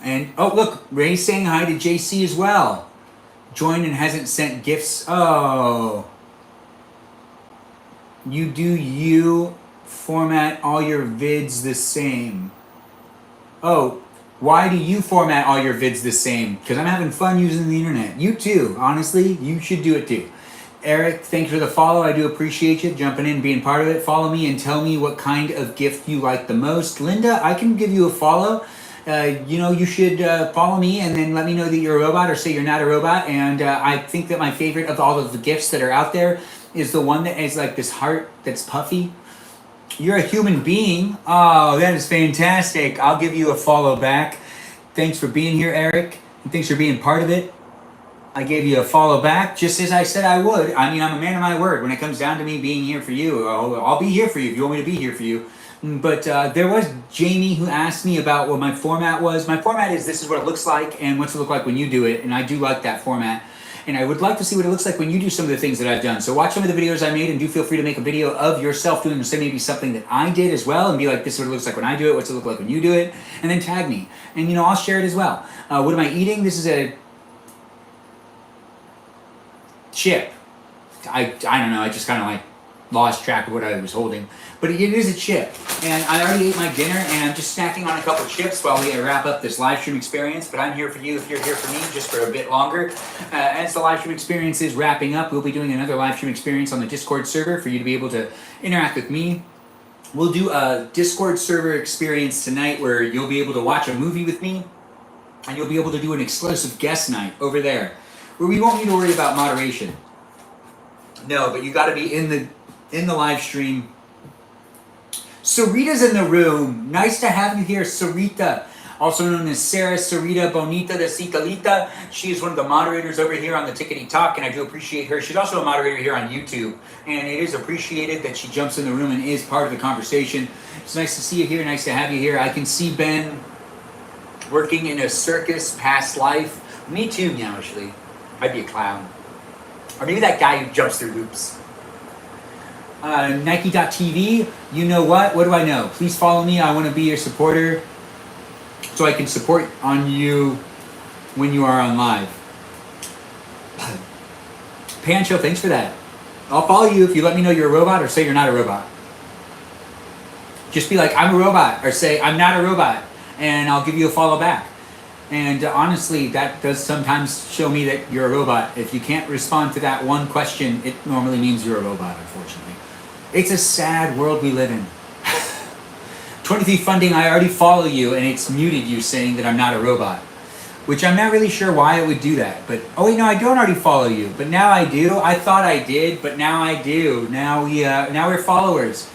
And oh, look, Ray's saying hi to JC as well. Joined and hasn't sent gifts. Oh, you format all your vids the same. Oh, why do you format all your vids the same? Because I'm having fun using the internet. You too. Honestly, you should do it too. Eric, thanks for the follow. I do appreciate you jumping in, being part of it. Follow me and tell me what kind of gift you like the most. Linda, I can give you a follow. You should follow me and then let me know that you're a robot or say you're not a robot. And I think that my favorite of all of the gifts that are out there is the one that is like this heart that's puffy. You're a human being. Oh, that is fantastic. I'll give you a follow back. Thanks for being here, Eric. And thanks for being part of it. I gave you a follow back just as I said I would. I mean, I'm a man of my word. When it comes down to me being here for you, I'll be here for you if you want me to be here for you. But there was Jamie who asked me about what my format was. My format is this is what it looks like and what's it look like when you do it. And I do like that format. And I would like to see what it looks like when you do some of the things that I've done. So watch some of the videos I made and do feel free to make a video of yourself doing maybe something that I did as well and be like, this is what it looks like when I do it. What's it look like when you do it? And then tag me. And, I'll share it as well. What am I eating? This is a chip. I don't know. I just kind of like lost track of what I was holding. But it is a chip. And I already ate my dinner and I'm just snacking on a couple chips while we wrap up this live stream experience. But I'm here for you if you're here for me just for a bit longer. As the live stream experience is wrapping up, we'll be doing another live stream experience on the Discord server for you to be able to interact with me. We'll do a Discord server experience tonight where you'll be able to watch a movie with me and you'll be able to do an exclusive guest night over there where we won't need to worry about moderation. No, but you got to be in the live stream. Sarita's in the room. Nice to have you here, Sarita. Also known as Sarah Sarita Bonita de Cicalita. She is one of the moderators over here on the Tickety Talk, and I do appreciate her. She's also a moderator here on YouTube, and it is appreciated that she jumps in the room and is part of the conversation. It's nice to see you here. Nice to have you here. I can see Ben working in a circus past life. Me too, now, actually. I'd be a clown. Or maybe that guy who jumps through loops. Nike.tv, you know what? What do I know? Please follow me. I want to be your supporter so I can support on you when you are on live. Pancho, thanks for that. I'll follow you if you let me know you're a robot or say you're not a robot. Just be like, I'm a robot, or say, I'm not a robot, and I'll give you a follow back. And honestly, that does sometimes show me that you're a robot. If you can't respond to that one question, it normally means you're a robot, unfortunately. It's a sad world we live in. 23 funding, I already follow you, and it's muted you saying that I'm not a robot. Which I'm not really sure why it would do that. But, oh wait, no, I don't already follow you. But now I do. I thought I did, but now I do. Now we're followers.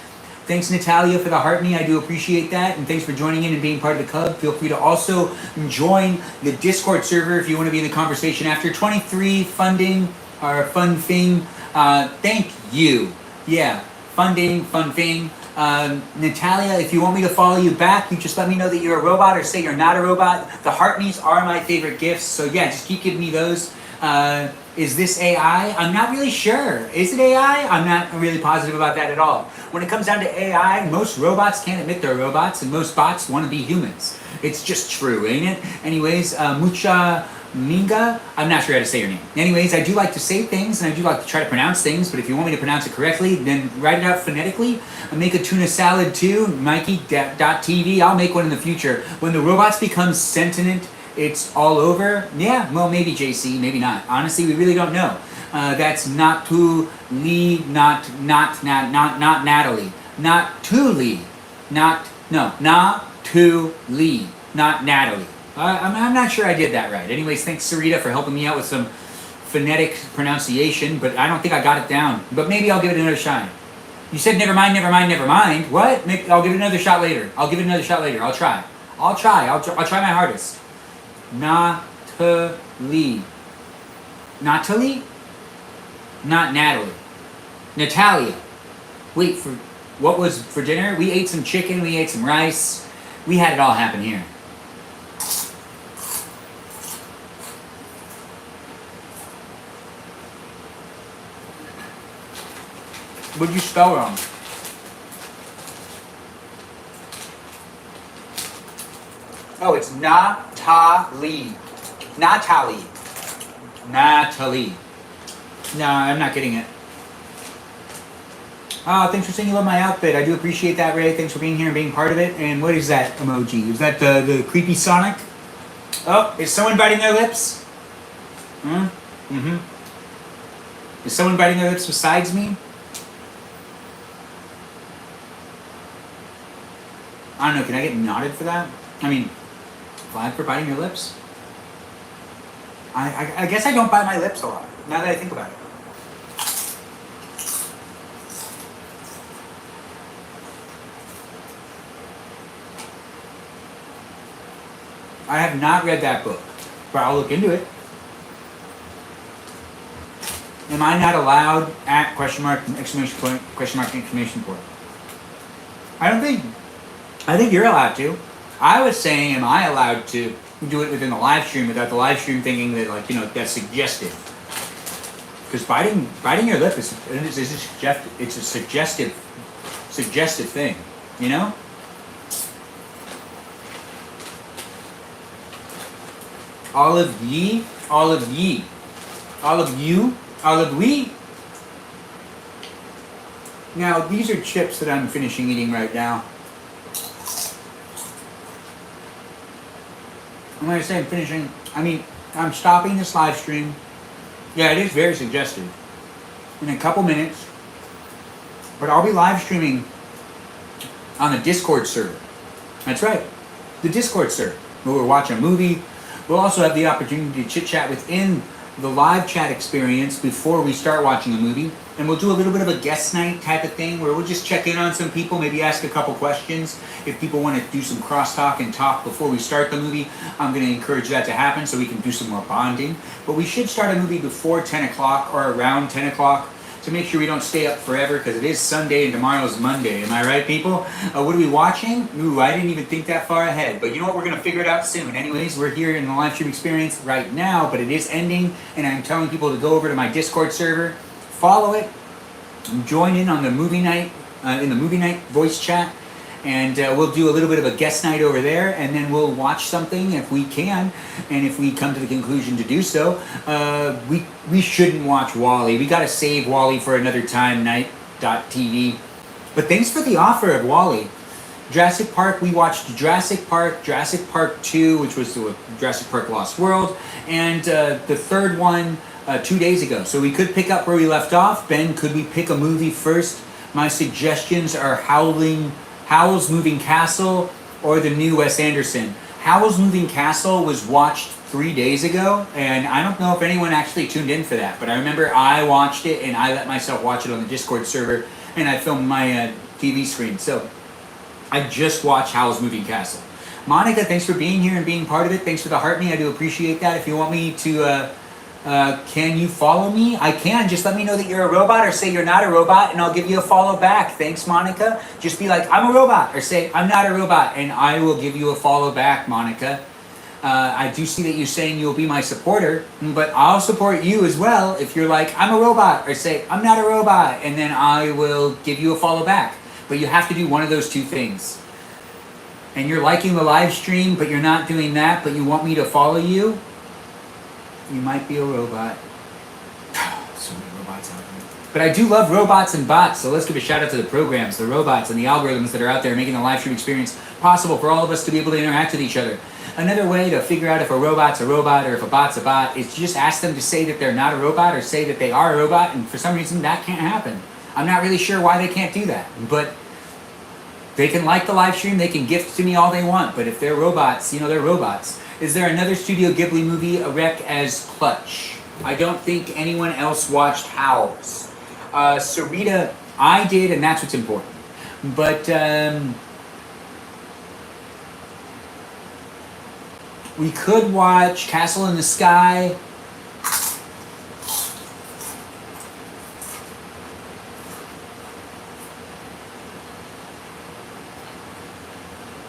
Thanks, Natalia, for the heart me. I do appreciate that. And thanks for joining in and being part of the club. Feel free to also join the Discord server if you want to be in the conversation after. 23 funding, or fun thing. Thank you. Yeah, funding, fun thing. Natalia, if you want me to follow you back, you just let me know that you're a robot or say you're not a robot. The heart me's are my favorite gifts. So yeah, just keep giving me those. Is this AI? I'm not really sure. Is it AI? I'm not really positive about that at all. When it comes down to AI, most robots can't admit they're robots, and most bots want to be humans. It's just true, ain't it? Anyways, Mucha Minga, I'm not sure how to say your name. Anyways, I do like to say things, and I do like to try to pronounce things, but if you want me to pronounce it correctly, then write it out phonetically. I'll make a tuna salad too, Mikey.tv. I'll make one in the future. When the robots become sentient, it's all over. Yeah, well, maybe JC, maybe not. Honestly, we really don't know. That's not to Lee, not Natalie, not to Lee, not to Lee, not Natalie. I'm not sure I did that right. Anyways, thanks Sarita for helping me out with some phonetic pronunciation, but I don't think I got it down. But maybe I'll give it another shot. You said never mind, never mind, never mind. What? I'll give it another shot later. I'll give it another shot later. I'll try. I'll try my hardest. Natalie. Natalie? Not Natalie. Natalia. Wait, for what was for dinner? We ate some chicken, we ate some rice. We had it all happen here. What'd you spell wrong? Oh, it's Natalie. Natalie. Natalie. No, I'm not getting it. Oh, thanks for saying you love my outfit. I do appreciate that, Ray. Thanks for being here and being part of it. And what is that emoji? Is that the creepy Sonic? Oh, is someone biting their lips? Mm-hmm. Is someone biting their lips besides me? I don't know, can I get nodded for that? I mean, flag for biting your lips? I guess I don't bite my lips a lot, now that I think about it. I have not read that book, but I'll look into it. Am I not allowed at question mark, exclamation point, question mark, exclamation point? I think you're allowed to. I was saying, am I allowed to do it within the live stream without the live stream thinking that, like, you know, that's suggestive? Because biting your lip is a suggestive thing, you know? All of ye, all of ye, all of you, all of we. Now, these are chips that I'm finishing eating right now. And when I say I'm finishing, I mean, I'm stopping this live stream. Yeah, it is very suggestive. In a couple minutes. But I'll be live streaming on the Discord server. That's right. The Discord server. Where we're watching a movie. We'll also have the opportunity to chit-chat within the live chat experience before we start watching a movie. And we'll do a little bit of a guest night type of thing where we'll just check in on some people, maybe ask a couple questions. If people want to do some crosstalk and talk before we start the movie, I'm going to encourage that to happen so we can do some more bonding. But we should start a movie before 10 o'clock or around 10 o'clock to make sure we don't stay up forever because it is Sunday and tomorrow's Monday. Am I right, people? What are we watching? Ooh, I didn't even think that far ahead. But you know what? We're going to figure it out soon. Anyways, we're here in the live stream experience right now, but it is ending. And I'm telling people to go over to my Discord server, follow it, join in on the movie night, in the movie night voice chat. And we'll do a little bit of a guest night over there, and then we'll watch something if we can, and if we come to the conclusion to do so. We shouldn't watch WALL-E. We got to save WALL-E for another time, night.tv. But thanks for the offer of WALL-E. Jurassic Park, we watched Jurassic Park 2, which was the Jurassic Park Lost World, and the third one 2 days ago. So we could pick up where we left off. Ben, could we pick a movie first? My suggestions are Howl's Moving Castle or the new Wes Anderson. Howl's Moving Castle was watched 3 days ago, and I don't know if anyone actually tuned in for that, but I remember I watched it and I let myself watch it on the Discord server, and I filmed my TV screen. So I just watched Howl's Moving Castle. Monica, thanks for being here and being part of it. Thanks for the heart me. I do appreciate that. If you want me to can you follow me? I can. Just let me know that you're a robot or say you're not a robot and I'll give you a follow back. Thanks, Monica. Just be like, I'm a robot, or say, I'm not a robot, and I will give you a follow back, Monica. I do see that you're saying you'll be my supporter, but I'll support you as well if you're like, I'm a robot, or say, I'm not a robot, and then I will give you a follow back. But you have to do one of those two things. And you're liking the live stream, but you're not doing that, but you want me to follow you, you might be a robot. So many robots out there. But I do love robots and bots, so let's give a shout out to the programs, the robots, and the algorithms that are out there making the live stream experience possible for all of us to be able to interact with each other. Another way to figure out if a robot's a robot or if a bot's a bot is to just ask them to say that they're not a robot or say that they are a robot, and for some reason that can't happen. I'm not really sure why they can't do that, but they can like the live stream, they can gift to me all they want, but if they're robots, you know, they're robots. Is there another Studio Ghibli movie a rec as Clutch? I don't think anyone else watched Howl's. Sarita, I did, and that's what's important. But we could watch Castle in the Sky.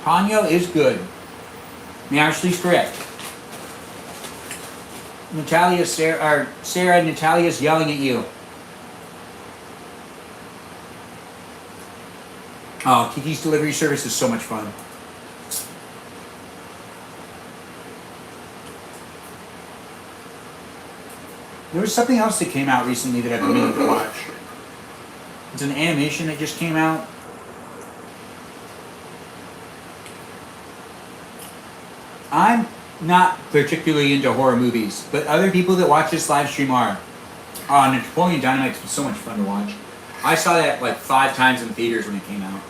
Ponyo is good. Ashley's correct. Sarah, Natalia's yelling at you. Oh, Kiki's delivery service is so much fun. There was something else that came out recently that I've been meaning to watch. It's an animation that just came out. I'm not particularly into horror movies, but other people that watch this live stream are. Napoleon Dynamite's so much fun to watch. I saw that like 5 times in the theaters when it came out.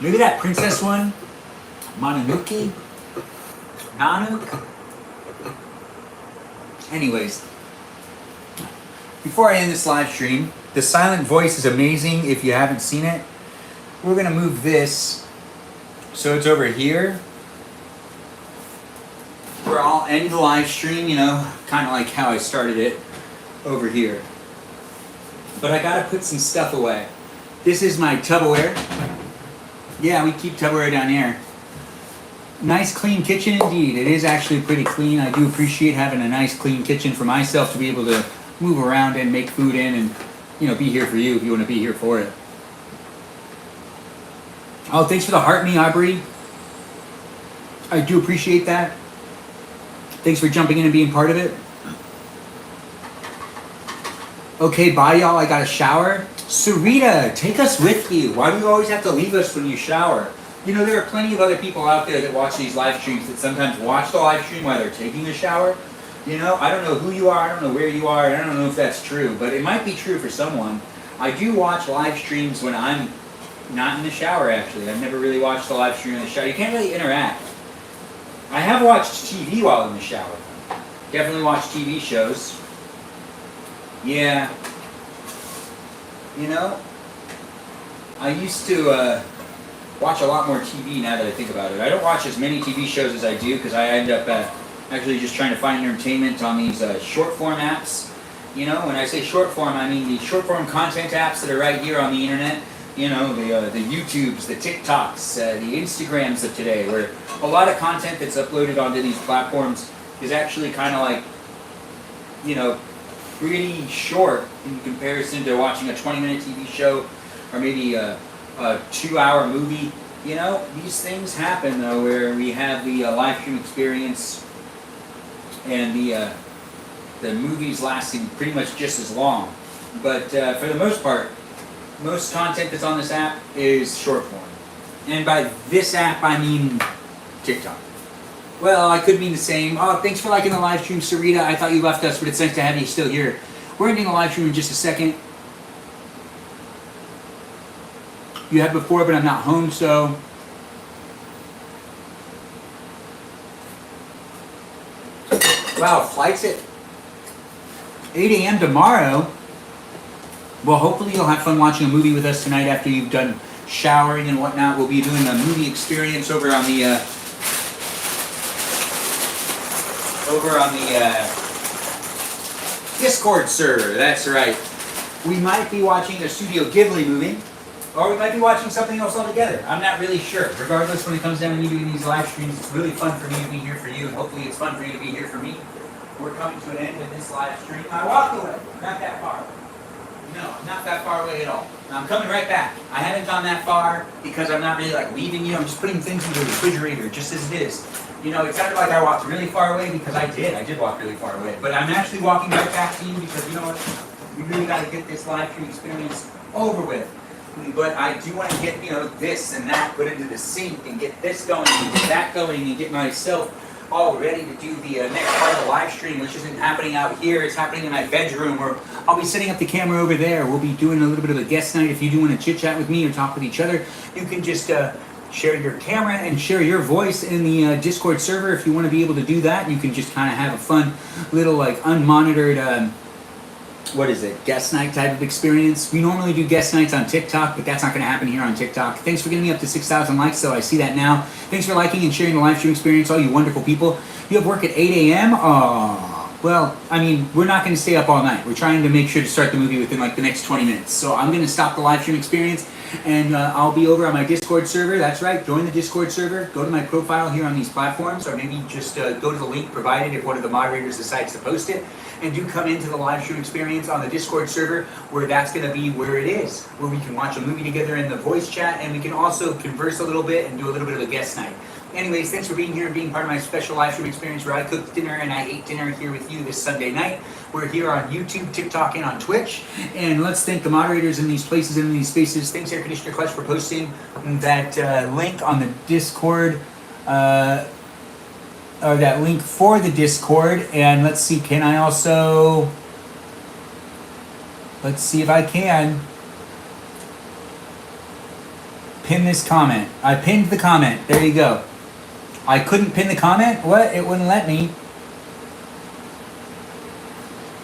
Maybe that princess one, Mononoke? Nanook? Anyways, before I end this live stream, the silent voice is amazing if you haven't seen it. We're gonna move this so it's over here. Where I'll end the live stream, you know, kind of like how I started it over here. But I gotta put some stuff away. This is my Tupperware. Yeah, we keep Tupperware down here. Nice clean kitchen indeed. It is actually pretty clean. I do appreciate having a nice clean kitchen for myself to be able to move around and make food in and, you know, be here for you if you want to be here for it. Oh, thanks for the heart me, Aubrey. I do appreciate that. Thanks for jumping in and being part of it. Okay, bye y'all. I got a shower. Sarita, take us with you. Why do you always have to leave us when you shower? You know, there are plenty of other people out there that watch these live streams that sometimes watch the live stream while they're taking a shower. You know, I don't know who you are, I don't know where you are, and I don't know if that's true, but it might be true for someone. I do watch live streams when I'm not in the shower, actually. I've never really watched the live stream in the shower. You can't really interact. I have watched TV while in the shower. Definitely watched TV shows. Yeah. You know, I used to watch a lot more TV now that I think about it. I don't watch as many TV shows as I do because I end up actually just trying to find entertainment on these short form apps. You know, when I say short form, I mean the short form content apps that are right here on the internet. You know, the YouTubes, the TikToks, the Instagrams of today, where a lot of content that's uploaded onto these platforms is actually kind of like, you know, pretty short in comparison to watching a 20-minute TV show or maybe a 2-hour movie. You know, these things happen though where we have the live stream experience and the movies lasting pretty much just as long. But for the most part, most content that's on this app is short form. And by this app, I mean TikTok. Well, I could mean the same. Oh, thanks for liking the live stream, Sarita. I thought you left us, but it's nice to have you still here. We're ending the live stream in just a second. You have before, but I'm not home, so... Wow, flight's at 8 a.m. tomorrow. Well, hopefully you'll have fun watching a movie with us tonight after you've done showering and whatnot. We'll be doing a movie experience over on the Discord server. That's right. We might be watching a Studio Ghibli movie, or we might be watching something else altogether. I'm not really sure. Regardless, when it comes down to me doing these live streams, it's really fun for me to be here for you, and hopefully it's fun for you to be here for me. We're coming to an end of this live stream. I walked away. Not that far. No, not that far away at all. I'm coming right back. I haven't gone that far because I'm not really like leaving you. I'm just putting things in the refrigerator just as it is. You know, it sounded like I walked really far away because I did. I did walk really far away. But I'm actually walking right back to you because, you know what, we really got to get this live stream experience over with. But I do want to get, you know, this and that put into the sync and get this going and get that going and get myself all ready to do the next part of the live stream, which isn't happening out here. It's happening in my bedroom, where I'll be setting up the camera over there. We'll be doing a little bit of a guest night. If you do want to chit chat with me or talk with each other, you can just share your camera and share your voice in the Discord server. If you want to be able to do that, you can just kind of have a fun little like unmonitored guest night type of experience. We normally do guest nights on TikTok, but that's not going to happen here on TikTok. Thanks for getting me up to 6,000 likes, so I see that now. Thanks for liking and sharing the live stream experience, all you wonderful people. You have work at 8 a.m.? Well, I mean, we're not going to stay up all night. We're trying to make sure to start the movie within like the next 20 minutes. So I'm going to stop the live stream experience, and I'll be over on my Discord server. That's right, join the Discord server. Go to my profile here on these platforms, or maybe just go to the link provided if one of the moderators decides to post it. And do come into the live stream experience on the Discord server, where that's going to be where it is, where we can watch a movie together in the voice chat, and we can also converse a little bit and do a little bit of a guest night. Anyways, thanks for being here and being part of my special live stream experience where I cooked dinner and I ate dinner here with you this Sunday night. We're here on YouTube, TikTok, and on Twitch. And let's thank the moderators in these places and in these spaces. Thanks, Air Conditioner Clutch, for posting that link on the Discord, or that link for the Discord. And let's see, can I also... Let's see if I can pin this comment. I pinned the comment. There you go. I couldn't pin the comment? What? It wouldn't let me.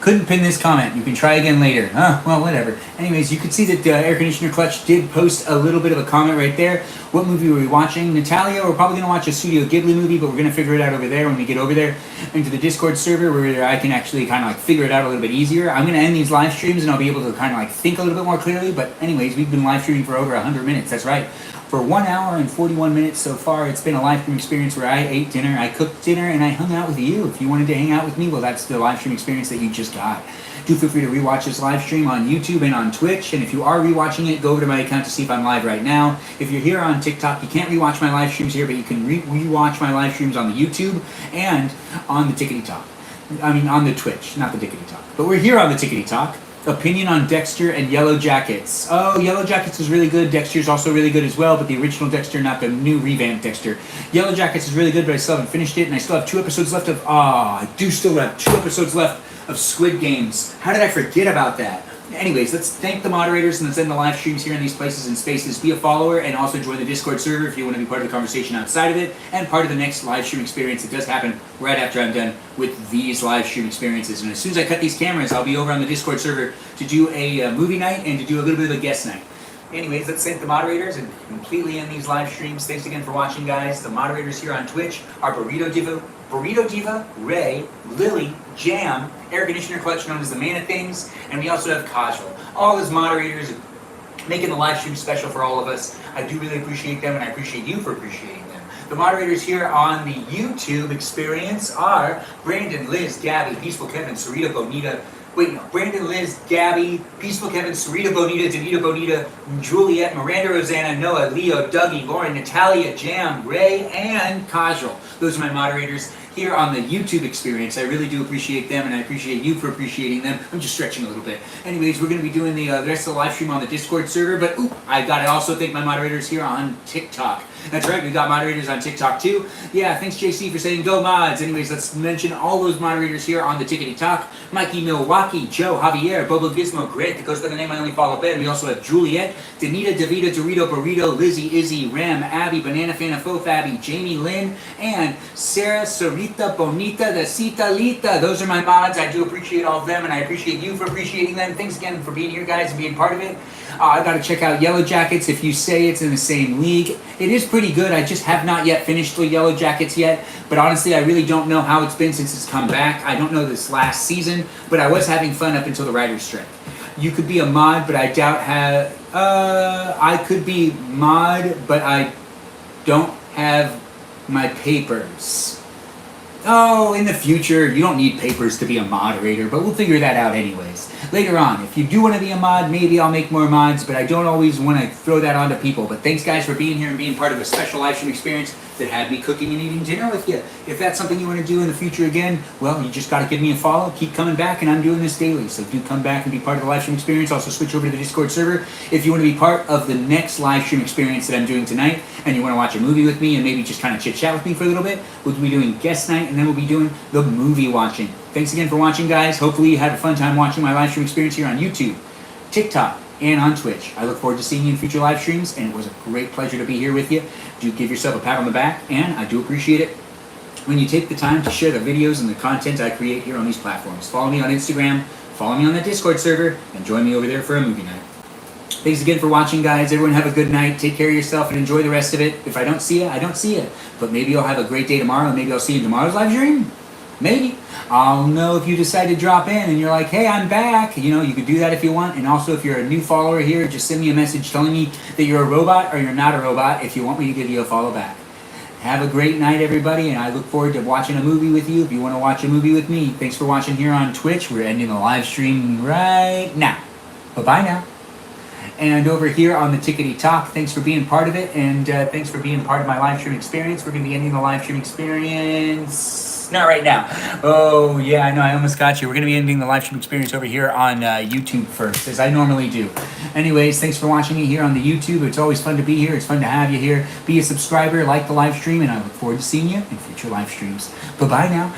Couldn't pin this comment. You can try again later. Well, whatever. Anyways, you can see that Air Conditioner Clutch did post a little bit of a comment right there. What movie were we watching? Natalia, we're probably going to watch a Studio Ghibli movie, but we're going to figure it out over there when we get over there into the Discord server where I can actually kind of like figure it out a little bit easier. I'm going to end these live streams and I'll be able to kind of like think a little bit more clearly. But anyways, we've been live streaming for over 100 minutes. That's right. For 1 hour and 41 minutes so far, it's been a live stream experience where I ate dinner, I cooked dinner, and I hung out with you. If you wanted to hang out with me, well, that's the live stream experience that you just got. Do feel free to rewatch this live stream on YouTube and on Twitch. And if you are rewatching it, go over to my account to see if I'm live right now. If you're here on TikTok, you can't rewatch my live streams here, but you can rewatch my live streams on the YouTube and on the Tickety Talk. I mean, on the Twitch, not the Tickety Talk. But we're here on the Tickety Talk. Opinion on Dexter and Yellow Jackets. Oh, Yellow Jackets is really good. Dexter's also really good as well, but the original Dexter, not the new revamped Dexter. Yellow Jackets is really good, but I still haven't finished it, and I still have 2 episodes left of... I do still have 2 episodes left of Squid Games. How did I forget about that? Anyways, let's thank the moderators and let's end the live streams here in these places and spaces. Be a follower and also join the Discord server if you want to be part of the conversation outside of it and part of the next live stream experience that does happen right after I'm done with these live stream experiences. And as soon as I cut these cameras, I'll be over on the Discord server to do a movie night and to do a little bit of a guest night. Anyways, let's thank the moderators and completely end these live streams. Thanks again for watching, guys. The moderators here on Twitch are Burrito Diva, Ray, Lily, Jam, Air Conditioner Clutch, known as the Man of Things, and we also have Kajal. All as moderators making the live stream special for all of us. I do really appreciate them, and I appreciate you for appreciating them. The moderators here on the YouTube experience are Brandon, Liz, Gabby, Peaceful Kevin, Sarita, Bonita, Brandon, Liz, Gabby, Peaceful Kevin, Sarita, Bonita, Danita, Bonita, Juliet, Miranda, Rosanna, Noah, Leo, Dougie, Lauren, Natalia, Jam, Ray, and Kajal. Those are my moderators here on the YouTube experience. I really do appreciate them, and I appreciate you for appreciating them. I'm just stretching a little bit. Anyways, we're going to be doing the rest of the live stream on the Discord server, but I got to also thank my moderators here on TikTok. That's right, we got moderators on TikTok too. Yeah, thanks JC for saying go mods. Anyways, let's mention all those moderators here on the Tickety Talk. Mikey Milwaukee, Joe, Javier, Bobo Gizmo, Grit, that goes by the name I only follow Ben. We also have Juliet, Danita, Davida, Dorito, Burrito, Lizzie, Izzy, Rem, Abby, Banana Fana, Fo Fabby, Jamie Lynn, and Sarah, Sarita, Bonita, the Cita Lita. Those are my mods. I do appreciate all of them, and I appreciate you for appreciating them. Thanks again for being here, guys, and being part of it. I got to check out Yellow Jackets if you say it's in the same league. It is pretty good. I just have not yet finished the Yellow Jackets yet, but honestly, I really don't know how it's been since it's come back. I don't know this last season, but I was having fun up until the writer's strike. You could be a mod, but I doubt I could be mod, but I don't have my papers. Oh, in the future, you don't need papers to be a moderator, but we'll figure that out anyways. Later on, if you do want to be a mod, maybe I'll make more mods, but I don't always want to throw that onto people. But thanks, guys, for being here and being part of a special live stream experience that had me cooking and eating dinner with you. If that's something you want to do in the future again, well, you just got to give me a follow. Keep coming back, and I'm doing this daily. So do come back and be part of the live stream experience. Also, switch over to the Discord server if you want to be part of the next live stream experience that I'm doing tonight, and you want to watch a movie with me and maybe just kind of chit-chat with me for a little bit. We'll be doing guest night, and then we'll be doing the movie watching. Thanks again for watching, guys. Hopefully you had a fun time watching my live stream experience here on YouTube, TikTok, and on Twitch. I look forward to seeing you in future live streams, and it was a great pleasure to be here with you. Do give yourself a pat on the back, and I do appreciate it when you take the time to share the videos and the content I create here on these platforms. Follow me on Instagram, follow me on the Discord server, and join me over there for a movie night. Thanks again for watching, guys. Everyone have a good night. Take care of yourself and enjoy the rest of it. If I don't see you, I don't see you. But maybe I'll have a great day tomorrow, and maybe I'll see you in tomorrow's live stream. Maybe. I'll know if you decide to drop in and you're like, hey, I'm back. You know, you could do that if you want. And also, if you're a new follower here, just send me a message telling me that you're a robot or you're not a robot if you want me to give you a follow back. Have a great night, everybody, and I look forward to watching a movie with you if you want to watch a movie with me. Thanks for watching here on Twitch. We're ending the live stream right now. Bye-bye now. And over here on the Tickety Talk, thanks for being part of it, and thanks for being part of my live stream experience. We're going to be ending the live stream experience not right now. Oh, yeah, I know, I almost got you. We're going to be ending the live stream experience over here on YouTube first, as I normally do. Anyways, thanks for watching me here on the YouTube. It's always fun to be here. It's fun to have you here. Be a subscriber, like the live stream, and I look forward to seeing you in future live streams. Bye-bye now.